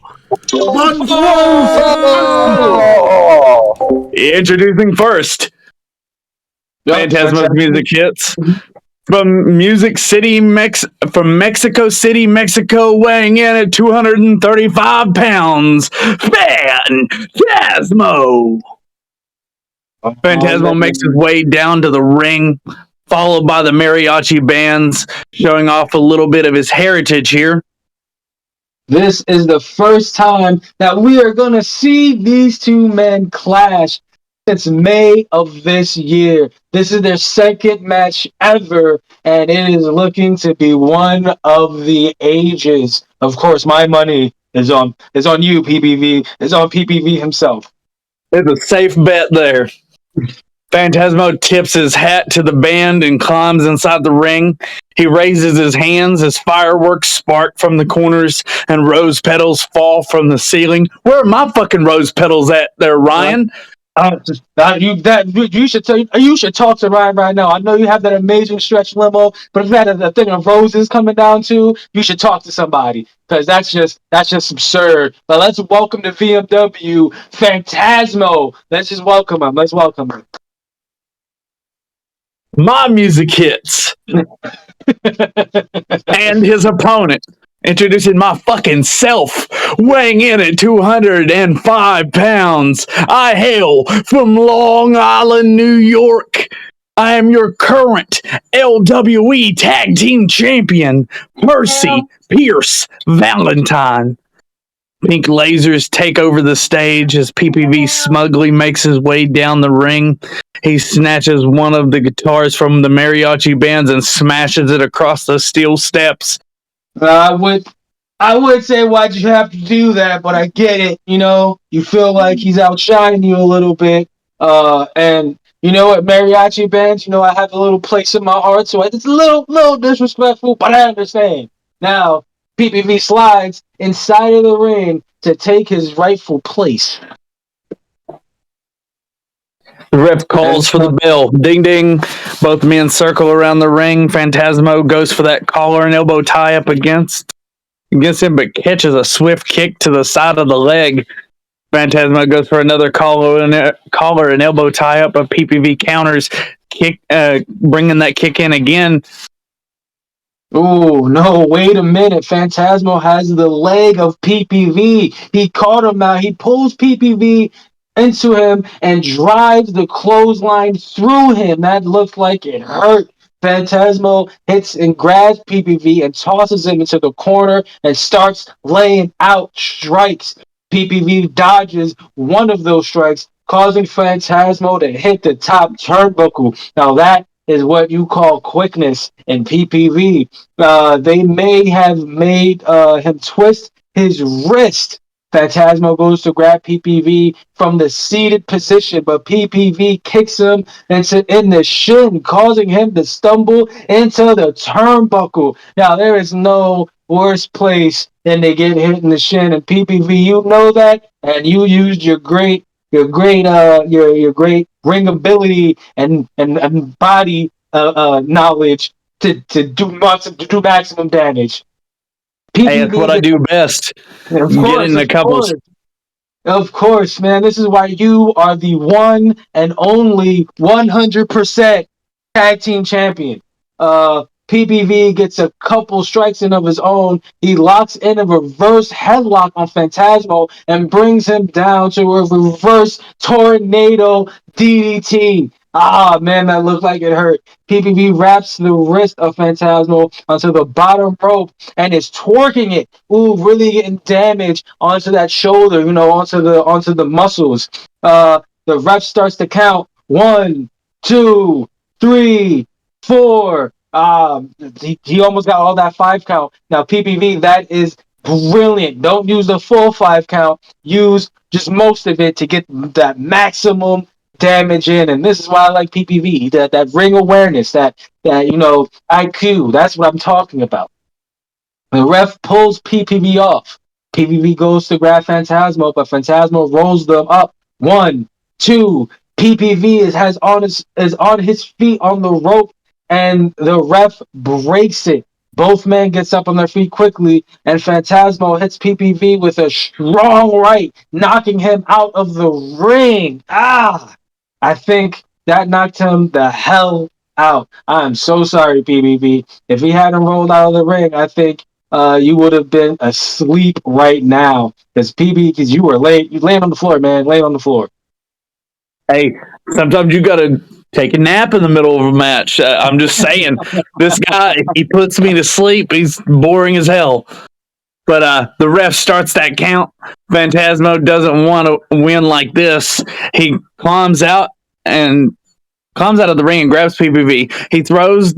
One fall. Introducing first, Phantasma's music hits from from Mexico City, Mexico, weighing in at 235 pounds. Phantasmo. Phantasmo makes his way down to the ring, followed by the mariachi bands, showing off a little bit of his heritage here. This is the first time that we are going to see these two men clash since May of this year. This is their second match ever, and it is looking to be one of the ages. Of course, my money is on you, PPV. It's on PPV himself. It's a safe bet there. Phantasmo tips his hat to the band and climbs inside the ring. He raises his hands as fireworks spark from the corners and rose petals fall from the ceiling. Where are my fucking rose petals at there, Ryan? You should talk to Ryan right now. I know you have that amazing stretch limo, but if you had a thing of roses coming down too, you should talk to somebody because that's just absurd. But let's welcome to VMW Phantasmo. Let's just welcome him. Let's welcome him. My music hits. And his opponent, introducing my fucking self, weighing in at 205 pounds. I hail from Long Island, New York. I am your current LWE Tag Team Champion, Mercy Pierce Valentine. Pink lasers take over the stage as PPV smugly makes his way down the ring. He snatches one of the guitars from the mariachi bands and smashes it across the steel steps. I would say why'd you have to do that, but I get it. You feel like he's outshining you a little bit. And at mariachi bands, I have a little place in my heart, so it's a little disrespectful, but I understand. Now, PPV slides inside of the ring to take his rightful place. The ref calls for the bell. Ding ding. Both men circle around the ring. Phantasmo goes for that collar and elbow tie up against him, but catches a swift kick to the side of the leg. Phantasmo goes for another collar and elbow tie up, but PPV counters, bringing that kick in again. Oh, no, wait a minute. Phantasmo has the leg of PPV. He caught him out. He pulls PPV into him and drives the clothesline through him. That looked like it hurt. Phantasmo hits and grabs PPV and tosses him into the corner and starts laying out strikes. PPV dodges one of those strikes, causing Phantasmo to hit the top turnbuckle. Now that is what you call quickness in PPV. They may have made him twist his wrist. Phantasmo goes to grab PPV from the seated position, but PPV kicks him in the shin, causing him to stumble into the turnbuckle. Now, there is no worse place than to get hit in the shin, and PPV, you know that, and you used your great ring ability and body knowledge to do maximum damage. Hey, that's what I do best. Of course, man. This is why you are the one and only 100% tag team champion. PPV gets a couple strikes in of his own. He locks in a reverse headlock on Phantasmo and brings him down to a reverse tornado DDT. Ah, man, that looked like it hurt. PPV wraps the wrist of Phantasmo onto the bottom rope and is twerking it. Ooh, really getting damage onto that shoulder, onto the muscles. The ref starts to count. 1, 2, 3, 4. He almost got all that 5 count. Now PPV, that is brilliant. Don't use the full 5 count. Use just most of it to get that maximum damage in. And this is why I like PPV. That ring awareness, that IQ. That's what I'm talking about. The ref pulls PPV off. PPV goes to grab Phantasmo, but Phantasmo rolls them up. 1, 2. PPV is on his feet on the rope, and the ref breaks it. Both men gets up on their feet quickly, and Phantasmo hits PPV with a strong right, knocking him out of the ring. I think that knocked him the hell out. I'm so sorry, PPV. If he hadn't rolled out of the ring, I think you would have been asleep right now. Because you were late. You laying on the floor, man. Laying on the floor. Hey, sometimes you got to take a nap in the middle of a match. I'm just saying, this guy, he puts me to sleep. He's boring as hell. But the ref starts that count. Phantasmo doesn't want to win like this. He climbs out of the ring and grabs PPV. He throws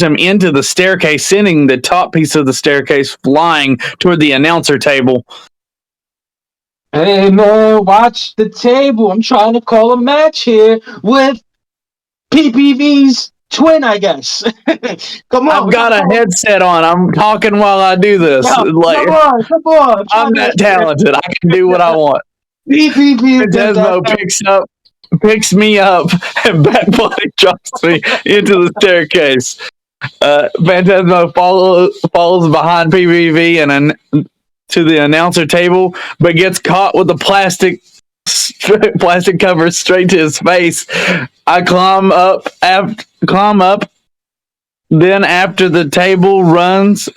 him into the staircase, sending the top piece of the staircase flying toward the announcer table. Hey man, watch the table. I'm trying to call a match here with PPV's twin, I guess. Come on. I've got a headset on. I'm talking while I do this. Come on. I'm that talented. I can do what I want. PPV did that. Phantasmo picks me up, and back body drops me into the staircase. Phantasmo follows behind PPV and to the announcer table, but gets caught with the plastic cover straight to his face. I climb up. Then after the table runs,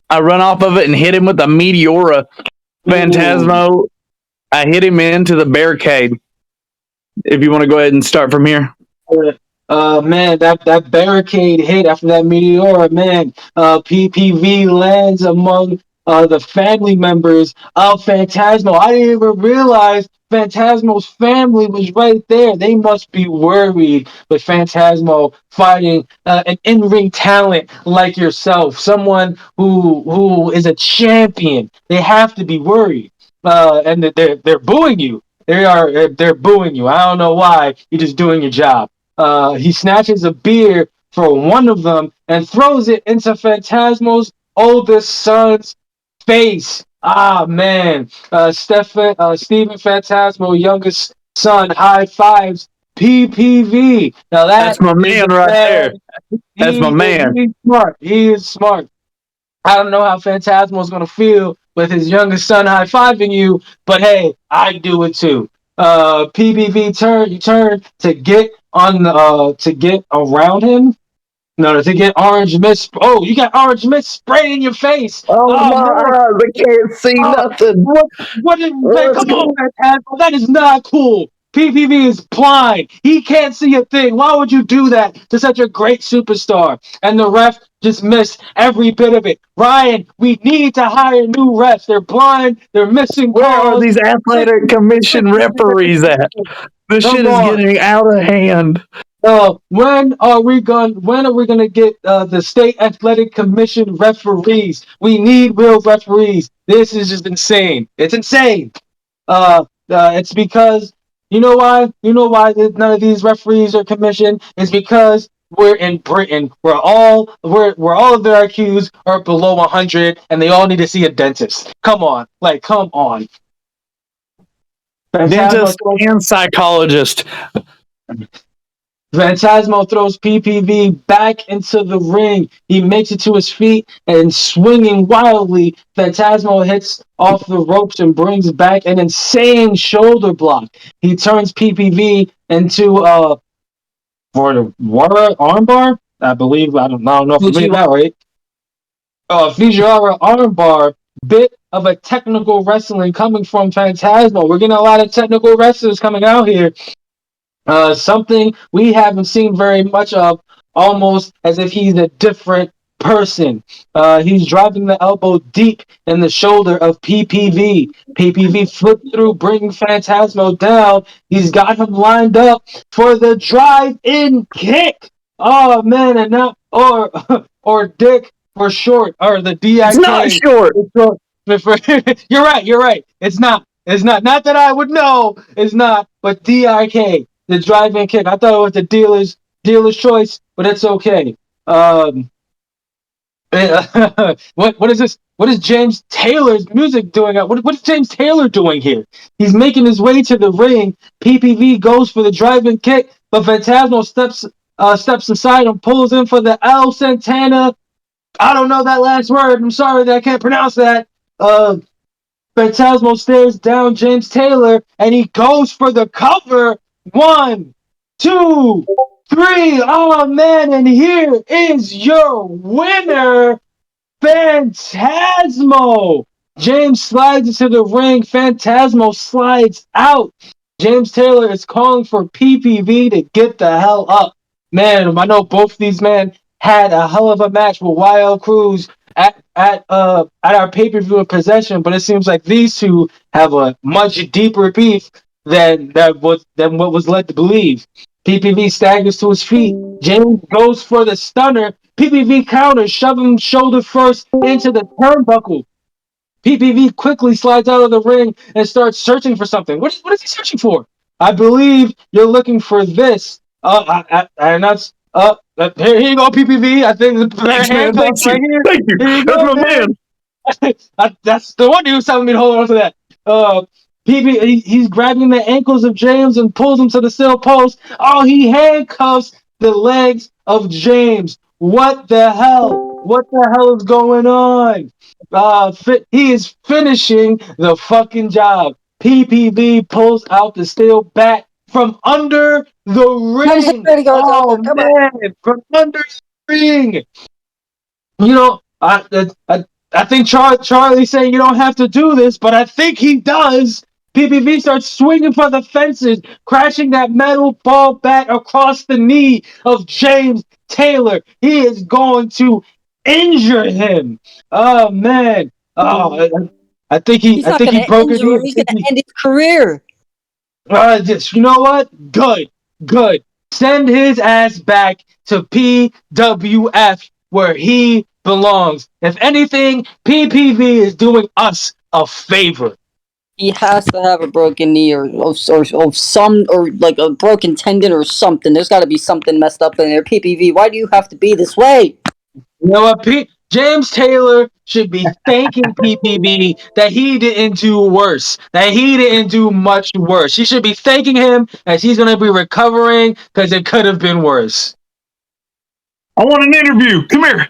I run off of it and hit him with a Meteora. Phantasmo, I hit him into the barricade. If you want to go ahead and start from here. Man, that barricade hit after that meteor, man. PPV lands among the family members of Phantasmo. I didn't even realize Phantasmo's family was right there. They must be worried with Phantasmo fighting an in-ring talent like yourself, someone who is a champion. They have to be worried, and they're booing you. They're booing you. I don't know why. You're just doing your job. He snatches a beer for one of them and throws it into Phantasmo's oldest son's face. Ah, man. Stephen Phantasmo, youngest son, high fives PPV. Now That's my man right there. That's my man. He's smart. He is smart. I don't know how Phantasmo is going to feel with his youngest son high fiving you, but hey, I do it too. PBV turn to get on to get around him. No, to get orange mist. Oh, you got orange mist sprayed in your face. Oh, Oh my man. eyes! I can't see nothing. What is man, come on, Phantasmo. That is not cool. PPV is blind. He can't see a thing. Why would you do that to such a great superstar? And the ref just missed every bit of it. Ryan, we need to hire new refs. They're blind. They're missing Where are calls. these athletic commission referees at? This shit is getting out of hand. When are we gonna get the state athletic commission referees? We need real referees. This is just insane. It's insane. It's because you know why? You know why none of these referees are commissioned? It's because we're in Britain. We're all of their IQs are below 100, and they all need to see a dentist. Come on, come on. Dentist and psychologist. Phantasmo throws PPV back into the ring. He makes it to his feet and swinging wildly, Phantasmo hits off the ropes and brings back an insane shoulder block. He turns PPV into for the Wara armbar, I believe. I don't know if I'm getting that right. Fujiwara armbar. Bit of a technical wrestling coming from Phantasmo. We're getting a lot of technical wrestlers coming out here. Something we haven't seen very much of, almost as if he's a different person. He's driving the elbow deep in the shoulder of PPV. PPV flipped through, bringing Phantasmo down. He's got him lined up for the drive-in kick. Oh man, and now or Dick for short, or the DIK. It's not short. You're right. It's not. Not that I would know. It's not. But DIK. The drive-in kick. I thought it was the dealer's choice, but it's okay. What is this? What is James Taylor's music doing? What is James Taylor doing here? He's making his way to the ring. PPV goes for the drive-in kick, but Phantasmo steps aside and pulls in for the El Santana. I don't know that last word. I'm sorry that I can't pronounce that. Phantasmo stares down James Taylor, and he goes for the cover. 1, 2, 3. Oh man, and here is your winner, Phantasmo. James slides into the ring. Phantasmo slides out. James Taylor is calling for PPV to get the hell up. Man, I know both these men had a hell of a match with YL Cruz at our pay-per-view in possession, but it seems like these two have a much deeper beef than what was led to believe. PPV staggers to his feet. James goes for the stunner. PPV counters, shoving him shoulder first into the turnbuckle. PPV quickly slides out of the ring and starts searching for something. What is he searching for? I believe you're looking for this. And that's here you go, PPV. I think the hand right here. Thank you. Here you That's go, my man. That's the one who was telling me to hold on to that. He's grabbing the ankles of James and pulls him to the steel post. Oh, he handcuffs the legs of James. What the hell? What the hell is going on? He is finishing the fucking job. PPV pulls out the steel bat from under the ring. Oh man, from under the ring. You know, I think Charlie's saying you don't have to do this, but I think he does. PPV starts swinging for the fences, crashing that metal ball bat across the knee of James Taylor. He is going to injure him. Oh man. I think He's not he gonna broke his injure knee. him. He's gonna end his career. Just, you know what? Good. Send his ass back to PWF where he belongs. If anything, PPV is doing us a favor. He has to have a broken knee or like a broken tendon or something. There's got to be something messed up in there. PPV, why do you have to be this way? You know what? James Taylor should be thanking PPV that he didn't do worse, that he didn't do much worse. He should be thanking him as he's going to be recovering because it could have been worse. I want an interview. Come here.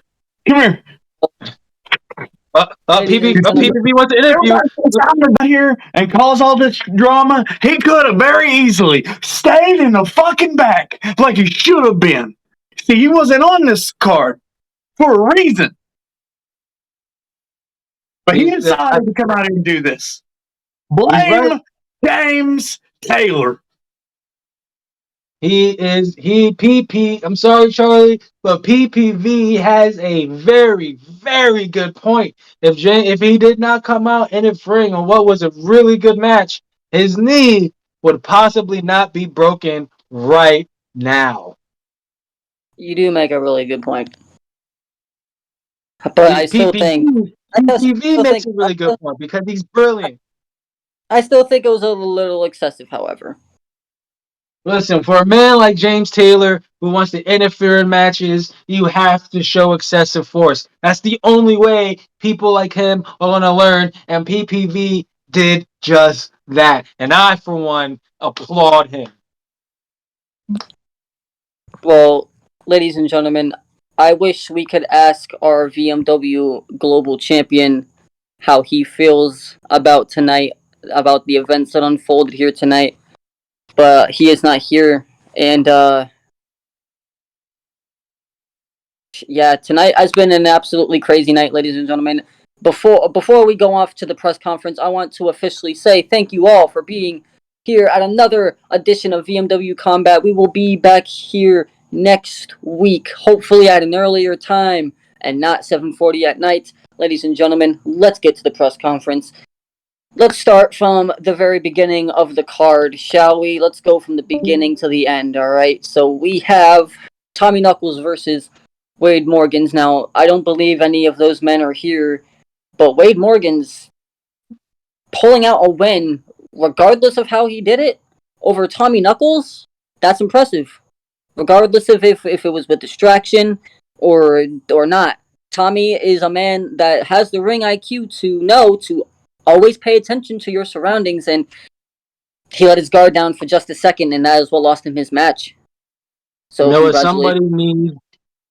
PPV wants to interview. Out here and cause all this drama. He could have very easily stayed in the fucking back like he should have been. See, he wasn't on this card for a reason. But he decided to come out here and do this. Blame James Taylor. I'm sorry, Charlie, but PPV has a very, very good point. If he did not come out interfering on what was a really good match, his knee would possibly not be broken right now. You do make a really good point. But I still think PPV makes a really good point because he's brilliant. I still think it was a little excessive, however. Listen, for a man like James Taylor who wants to interfere in matches, you have to show excessive force. That's the only way people like him are going to learn, and PPV did just that. And I, for one, applaud him. Well, ladies and gentlemen, I wish we could ask our VMW Global Champion how he feels about tonight, about the events that unfolded here tonight. But he is not here, and yeah, tonight has been an absolutely crazy night, ladies and gentlemen. Before we go off to the press conference, I want to officially say thank you all for being here at another edition of VMW Kombat. We will be back here next week, hopefully at an earlier time and not 7:40 at night. Ladies and gentlemen, let's get to the press conference. Let's start from the very beginning of the card, shall we? Let's go from the beginning to the end, alright? So we have Tommy Knuckles versus Wade Morgans. Now, I don't believe any of those men are here, but Wade Morgans pulling out a win, regardless of how he did it, over Tommy Knuckles, that's impressive. Regardless of if it was with distraction or not. Tommy is a man that has the ring IQ to know to always pay attention to your surroundings, and he let his guard down for just a second, and that is what lost him his match. So you know what?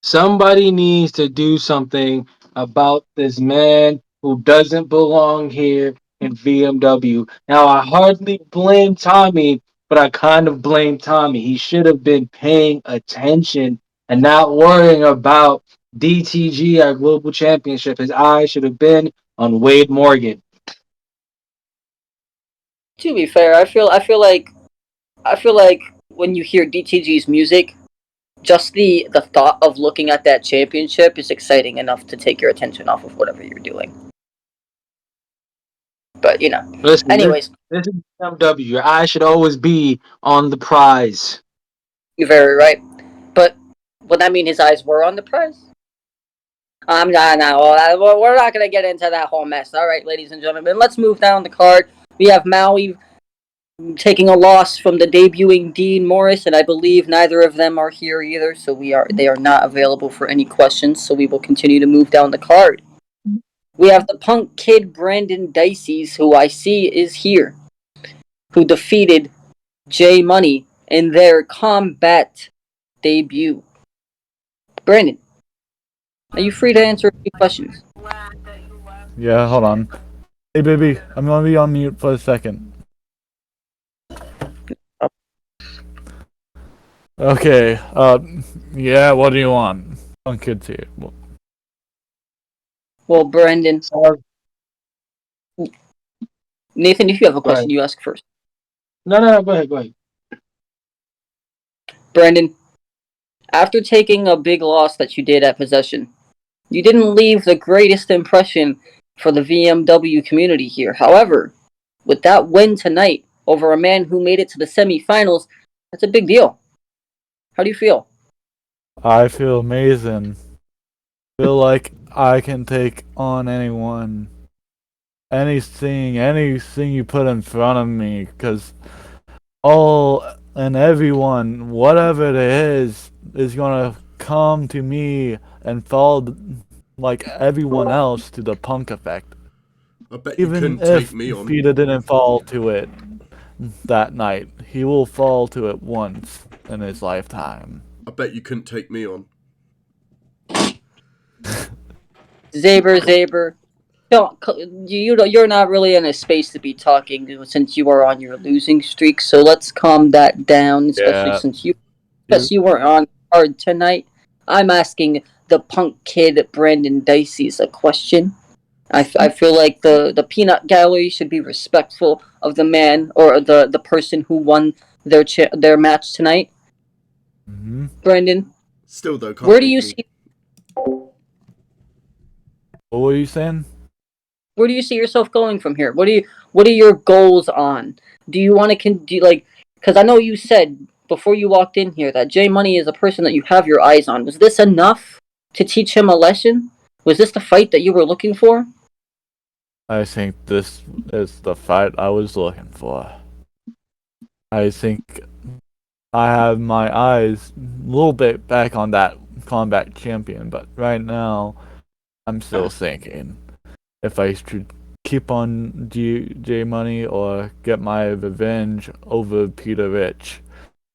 Somebody needs to do something about this man who doesn't belong here in VMW. Now, I hardly blame Tommy, but I kind of blame Tommy. He should have been paying attention and not worrying about DTG, our global championship. His eyes should have been on Wade Morgan. To be fair, I feel like when you hear DTG's music, just the thought of looking at that championship is exciting enough to take your attention off of whatever you're doing. But Listen, anyways, this is BMW. Your eyes should always be on the prize. you're very right. But would that mean his eyes were on the prize? We're not gonna get into that whole mess. All right, ladies and gentlemen, let's move down the card. We have Maui taking a loss from the debuting Dean Morris, and I believe neither of them are here either, so they are not available for any questions, so we will continue to move down the card. We have the Punk Kid Brandon Dicey's, who I see is here. who defeated J Money in their combat debut. Brandon, are you free to answer a few questions? Yeah, hold on. Hey, baby, I'm gonna be on mute for a second. Okay, yeah, what do you want? One kid's here. Well, Brandon, Sorry. Nathan, if you have a Go ahead. question, you ask first. No, go ahead, go ahead. Brandon, after taking a big loss that you did at Possession, you didn't leave the greatest impression for the VMW community here. However, with that win tonight over a man who made it to the semifinals, that's a big deal. How do you feel? I feel amazing. Feel like I can take on anyone. Anything you put in front of me, because all and everyone, whatever it is gonna come to me and fall like everyone else to the punk effect. I bet you Even couldn't take if me on. Peter didn't fall to it that night, he will fall to it once in his lifetime. I bet you couldn't take me on. Zaber, you're not really in a space to be talking since you are on your losing streak. So let's calm that down, especially Yeah, since you you, because you weren't on card tonight. I'm asking the punk kid Brandon Dicey's a question. I feel like the peanut gallery should be respectful of the man or the person who won their match tonight. hmm Brandon, Still though, can't where do beat you me. see What were you saying? where do you see yourself going from here? What are your goals on? Do you want to do you, like because I know you said before you walked in here that J Money is a person that you have your eyes on. Was this enough to teach him a lesson? Was this the fight that you were looking for? I think this is the fight I was looking for. I think I have my eyes a little bit back on that combat champion, but right now I'm still thinking if I should keep on J Money or get my revenge over Peter Rich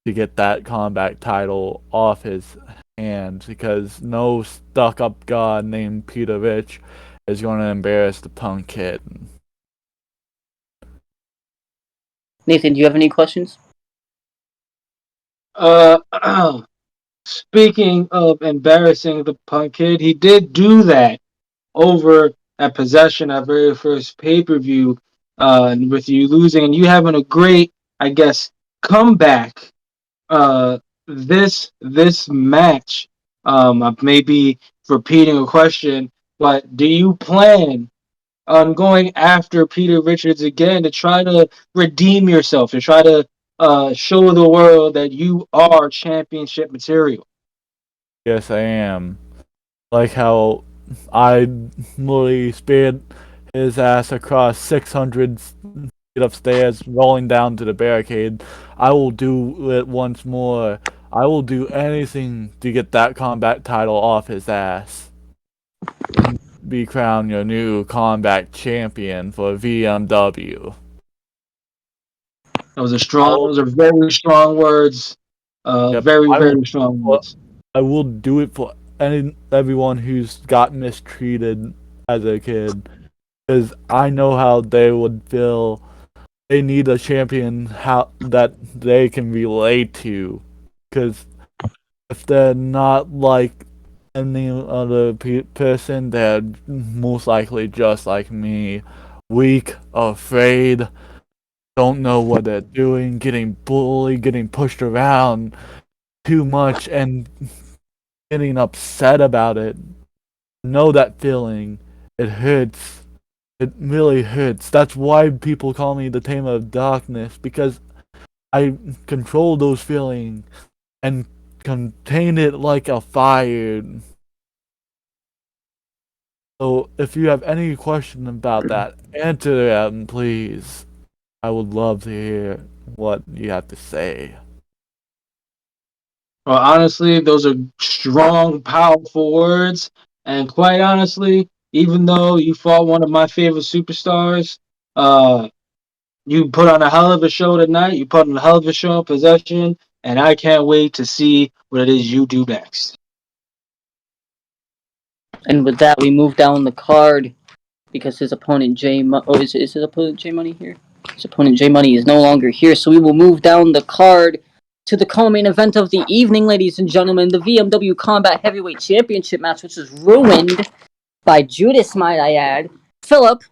to get that combat title off his hands, because no stuck up god named Peter Rich is going to embarrass the punk kid. Nathan, do you have any questions? Uh, speaking of embarrassing the punk kid, he did do that over at Possession, our very first pay per view, with you losing and you having a great, I guess, comeback. This match, I may be repeating a question, but do you plan on going after Peter Richards again to try to redeem yourself, to try to show the world that you are championship material? Yes, I am. Like how I literally speared his ass across 600 feet of stairs, rolling down to the barricade. I will do it once more. I will do anything to get that combat title off his ass and be crowned your new combat champion for VMW. I'll, Those are very strong words. yep, Very, I will very strong do it. words. I will do it for everyone who's got mistreated as a kid, because I know how they would feel. They need a champion how that they can relate to, because if they're not like any other person, they're most likely just like me, weak, afraid, don't know what they're doing, getting bullied, getting pushed around too much, and getting upset about it. Know that feeling. It hurts. It really hurts. That's why people call me the Tamer of Darkness, because I control those feelings and contain it like a fire. So if you have any question about that, answer them, please. I would love to hear what you have to say. Well, honestly, those are strong, powerful words. And quite honestly, even though you fought one of my favorite superstars, uh, You put on a hell of a show tonight. You put on a hell of a show in possession, and I can't wait to see what it is you do next. And with that, we move down the card because his opponent is his opponent J Money here? His opponent J Money is no longer here, so we will move down the card to the co-main event of the evening, ladies and gentlemen, the VMW Combat Heavyweight Championship match, which was ruined by Judas, might I add. Philip,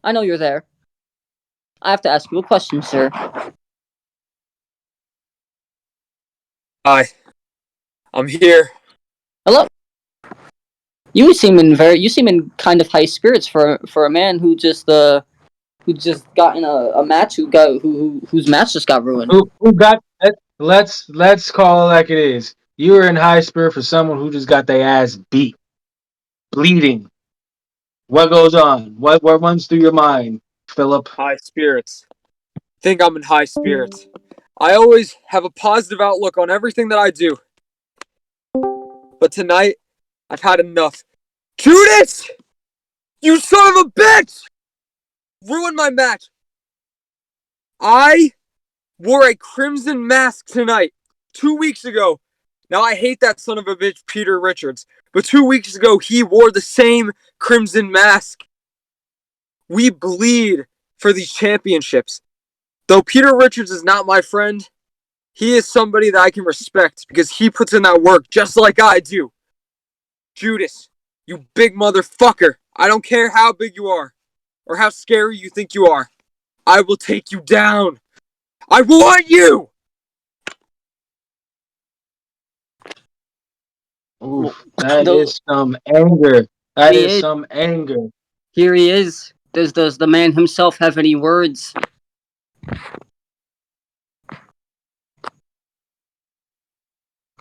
I know you're there. I have to ask you a question, sir. Hi, I'm here. Hello. You seem in kind of high spirits for a man who just got in a match whose match just got ruined. Who got? Let's call it like it is. You were in high spirit for someone who just got their ass beat, bleeding. What goes on? What runs through your mind, Philip? High spirits. Think I'm in high spirits. I always have a positive outlook on everything that I do. But tonight, I've had enough. Judas! You son of a bitch! Ruined my match. I wore a crimson mask tonight. 2 weeks ago. Now, I hate that son of a bitch, Peter Richards. But 2 weeks ago, he wore the same crimson mask. We bleed for these championships. Though Peter Richards is not my friend, he is somebody that I can respect because he puts in that work just like I do. Judas, you big motherfucker. I don't care how big you are or how scary you think you are. I will take you down. I want you! Oof, that Though is some anger. That he is is some anger. here, he is. Does the man himself have any words?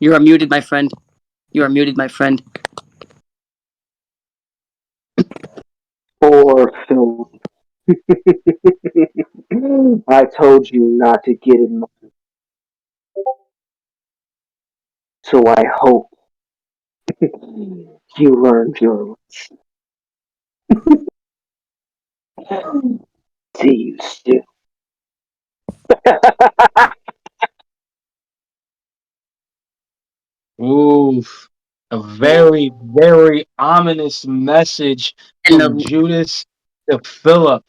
You are muted, my friend. You are muted, my friend. Poor Phil. I told you not to get in. So I hope you learned your lesson. See you soon. Oof. A very, very ominous message And from Judas to Philip.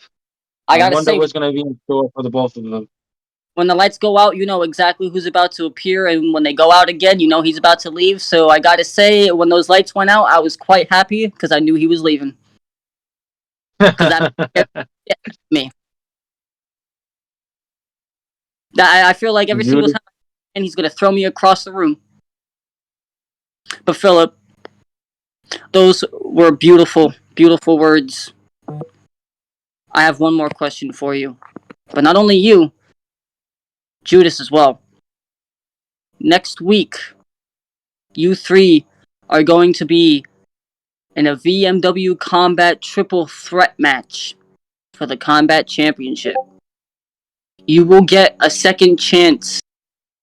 I I gotta wonder say, what's going to be in store for the both of them. when the lights go out, you know exactly who's about to appear, and when they go out again, you know he's about to leave. So I gotta say, when those lights went out, I was quite happy because I knew he was leaving. Because that scared me. I feel like every single Judas, time, and he's gonna throw me across the room. But Philip, those were beautiful, beautiful words. I have one more question for you, but not only you, Judas as well. Next week, you three are going to be in a VMW Combat Triple Threat match for the Combat Championship. You will get a second chance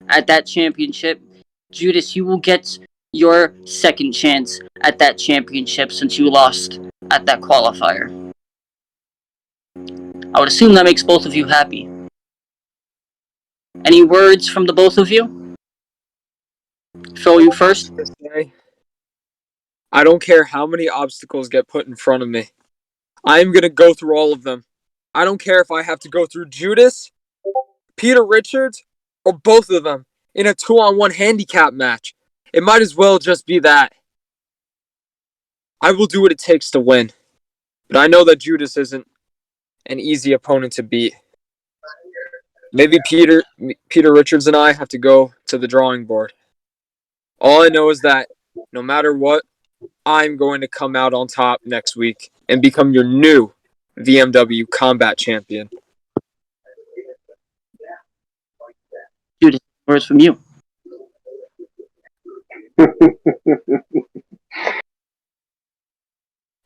at that championship. Judas, you will get your second chance at that championship since you lost at that qualifier. I would assume that makes both of you happy. Any words from the both of you? Phil, you first. I don't care how many obstacles get put in front of me. I am going to go through all of them. I don't care if I have to go through Judas, Peter Richards, or both of them in a 2-on-1 handicap match. It might as well just be that. I will do what it takes to win. But I know that Judas isn't an easy opponent to beat. Maybe Peter Richards and I have to go to the drawing board. All I know is that no matter what, I'm going to come out on top next week and become your new VMW Combat Champion. Judas, words from you.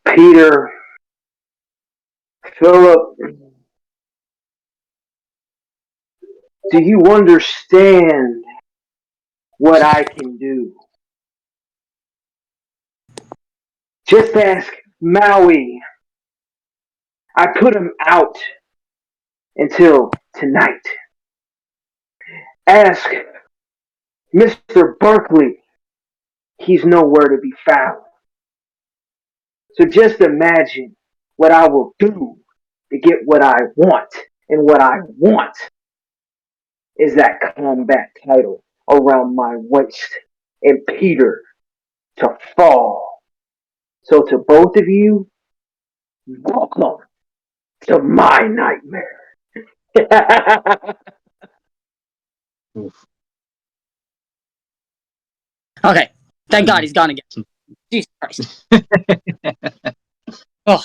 Peter, Philip, do you understand what I can do? Just ask Maui I put him out until tonight. Ask Mr. Berkeley. He's nowhere to be found. So just imagine what I will do to get what I want. And what I want is that combat title around my waist and Peter to fall. So to both of you, welcome to my nightmare. Okay. Thank God he's gone again. Jesus Christ. Oh.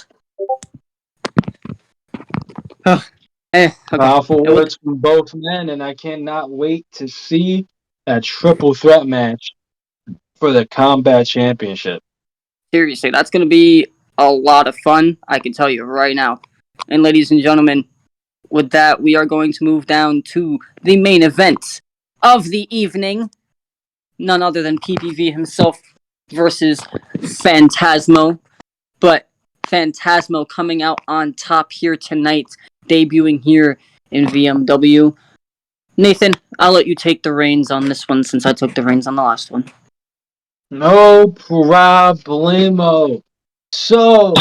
Oh. Okay. Powerful words from both men, and I cannot wait to see that triple threat match for the Combat Championship. Seriously, that's going to be a lot of fun, I can tell you right now. And ladies and gentlemen, with that, we are going to move down to the main event of the evening. None other than PPV himself versus Phantasmo. But Phantasmo coming out on top here tonight, debuting here in VMW. Nathan, I'll let you take the reins on this one since I took the reins on the last one. No problemo. So,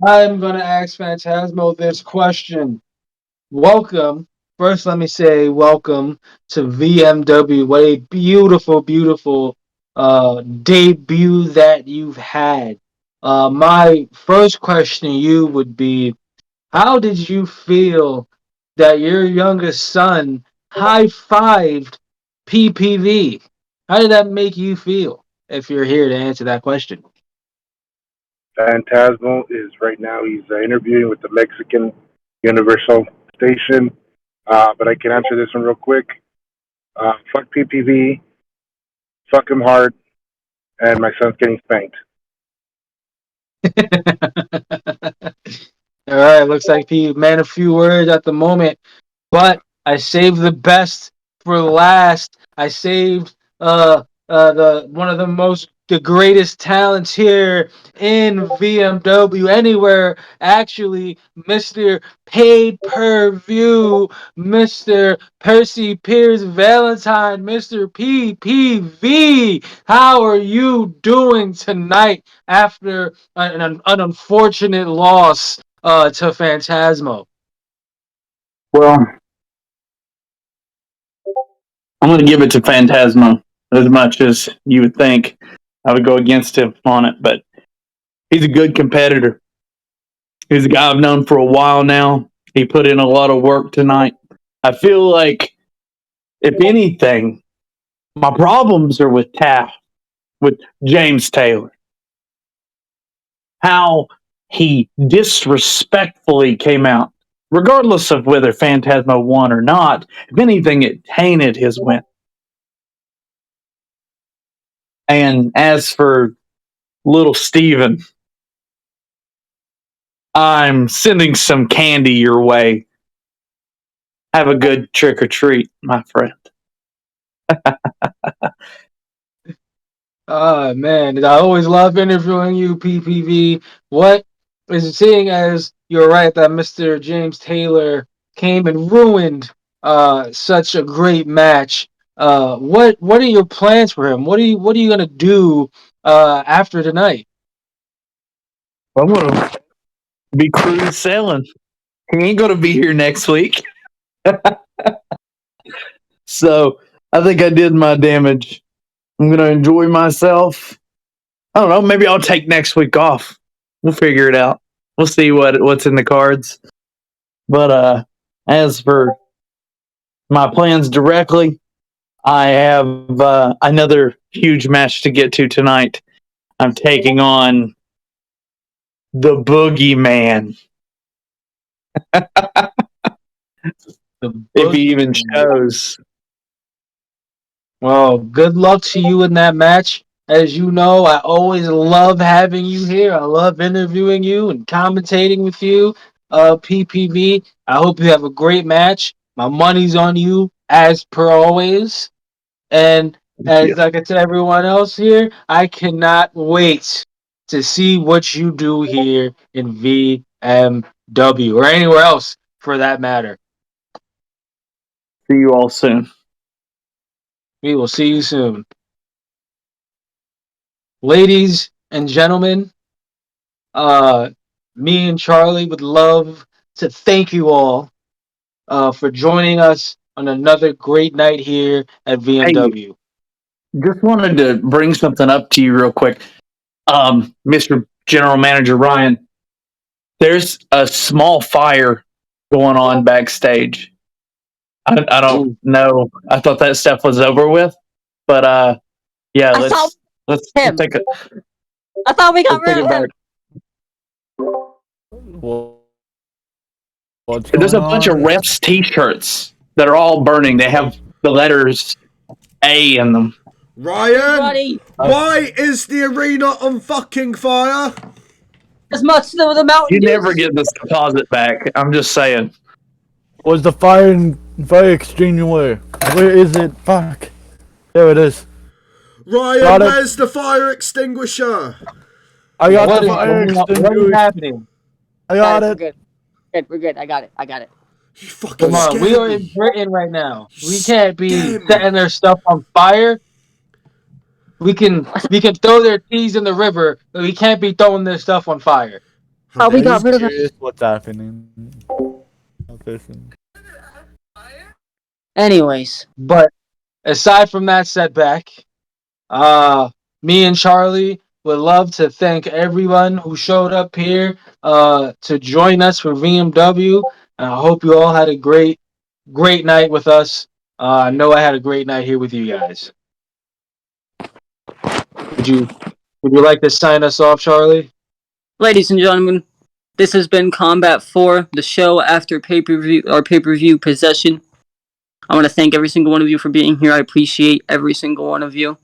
I'm going to ask Phantasmo this question. Welcome. First, let me say welcome to VMW. What a beautiful, beautiful debut that you've had. My first question to you would be, how did you feel that your youngest son high-fived PPV? How did that make you feel, if you're here to answer that question? Phantasmo is right now, he's interviewing with the Mexican Universal Station. But I can answer this one real quick. Fuck PPV, fuck him hard, and my son's getting spanked. All right, looks like he man a few words at the moment, but I saved the best for last. I saved the one of the greatest talents here in VMW anywhere. Actually, Mr. Paid Per View, Mr. Percy Pierce Valentine, Mr. PPV. How are you doing tonight after an unfortunate loss to Phantasmo? Well, I'm going to give it to Phantasmo as much as you would think I would go against him on it, but he's a good competitor. He's a guy I've known for a while now. He put in a lot of work tonight. I feel like, if anything, my problems are with with James Taylor. How he disrespectfully came out, regardless of whether Phantasmo won or not. If anything, it tainted his win. And as for little Steven, I'm sending some candy your way. Have a good trick or treat, my friend. Man, I always love interviewing you, PPV. What is seeing as you're right that Mr. James Taylor came and ruined such a great match. What are your plans for him? What are you gonna do after tonight? I'm gonna be cruise sailing. He ain't gonna be here next week. So I think I did my damage. I'm gonna enjoy myself. I don't know. Maybe I'll take next week off. We'll figure it out. We'll see what's in the cards. But as for my plans directly, I have another huge match to get to tonight. I'm taking on the Boogeyman. If he even shows. Well, good luck to you in that match. As you know, I always love having you here. I love interviewing you and commentating with you. PPV, I hope you have a great match. My money's on you, as per always. And as like I tell everyone else here, I cannot wait to see what you do here in VMW or anywhere else for that matter. See you all soon. We will see you soon. Ladies and gentlemen, me and Charlie would love to thank you all for joining us on another great night here at Hey, VMW. just wanted to bring something up to you real quick. Mr. General Manager Ryan, there's a small fire going on backstage. I don't Ooh. know. I thought that stuff was over with, but yeah, I thought let's him. take a I thought we got let's take rid it of him. back. What's There's going a bunch of on? refs T-shirts that are all burning. They have the letters A in them. Ryan, Buddy, why is the arena on fucking fire? as much as the Mountain You Dew. never get this deposit back. I'm just saying. Was the fire extinguisher? Where is it? Fuck. There it is. Ryan, Got it. where's the fire extinguisher? I got What the is fire going on? What is extinguisher. happening? I got We're it. good. We're good. I got it. You fucking Come on, we scared are me. in Britain right now. You We can't be scared me. setting their stuff on fire. We can throw their teas in the river, but we can't be throwing their stuff on fire. Oh, we Are got you rid of him. serious? What's happening? Anyways, But aside from that setback, me and Charlie would love to thank everyone who showed up here to join us for VMW. And I hope you all had a great night with us. I know I had a great night here with you guys. Would you like to sign us off, Charlie? ladies and gentlemen, this has been Combat 4, the show after pay-per-view possession. I want to thank every single one of you for being here. I appreciate every single one of you.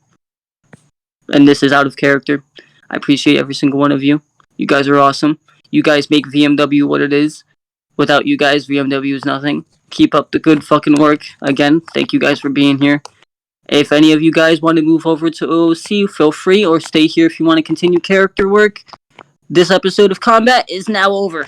And this is out of character. I appreciate every single one of you. You guys are awesome. You guys make VMW what it is. Without you guys, VMW is nothing. Keep up the good fucking work. Again, thank you guys for being here. If any of you guys want to move over to OOC, feel free, or stay here if you want to continue character work. This episode of Combat is now over.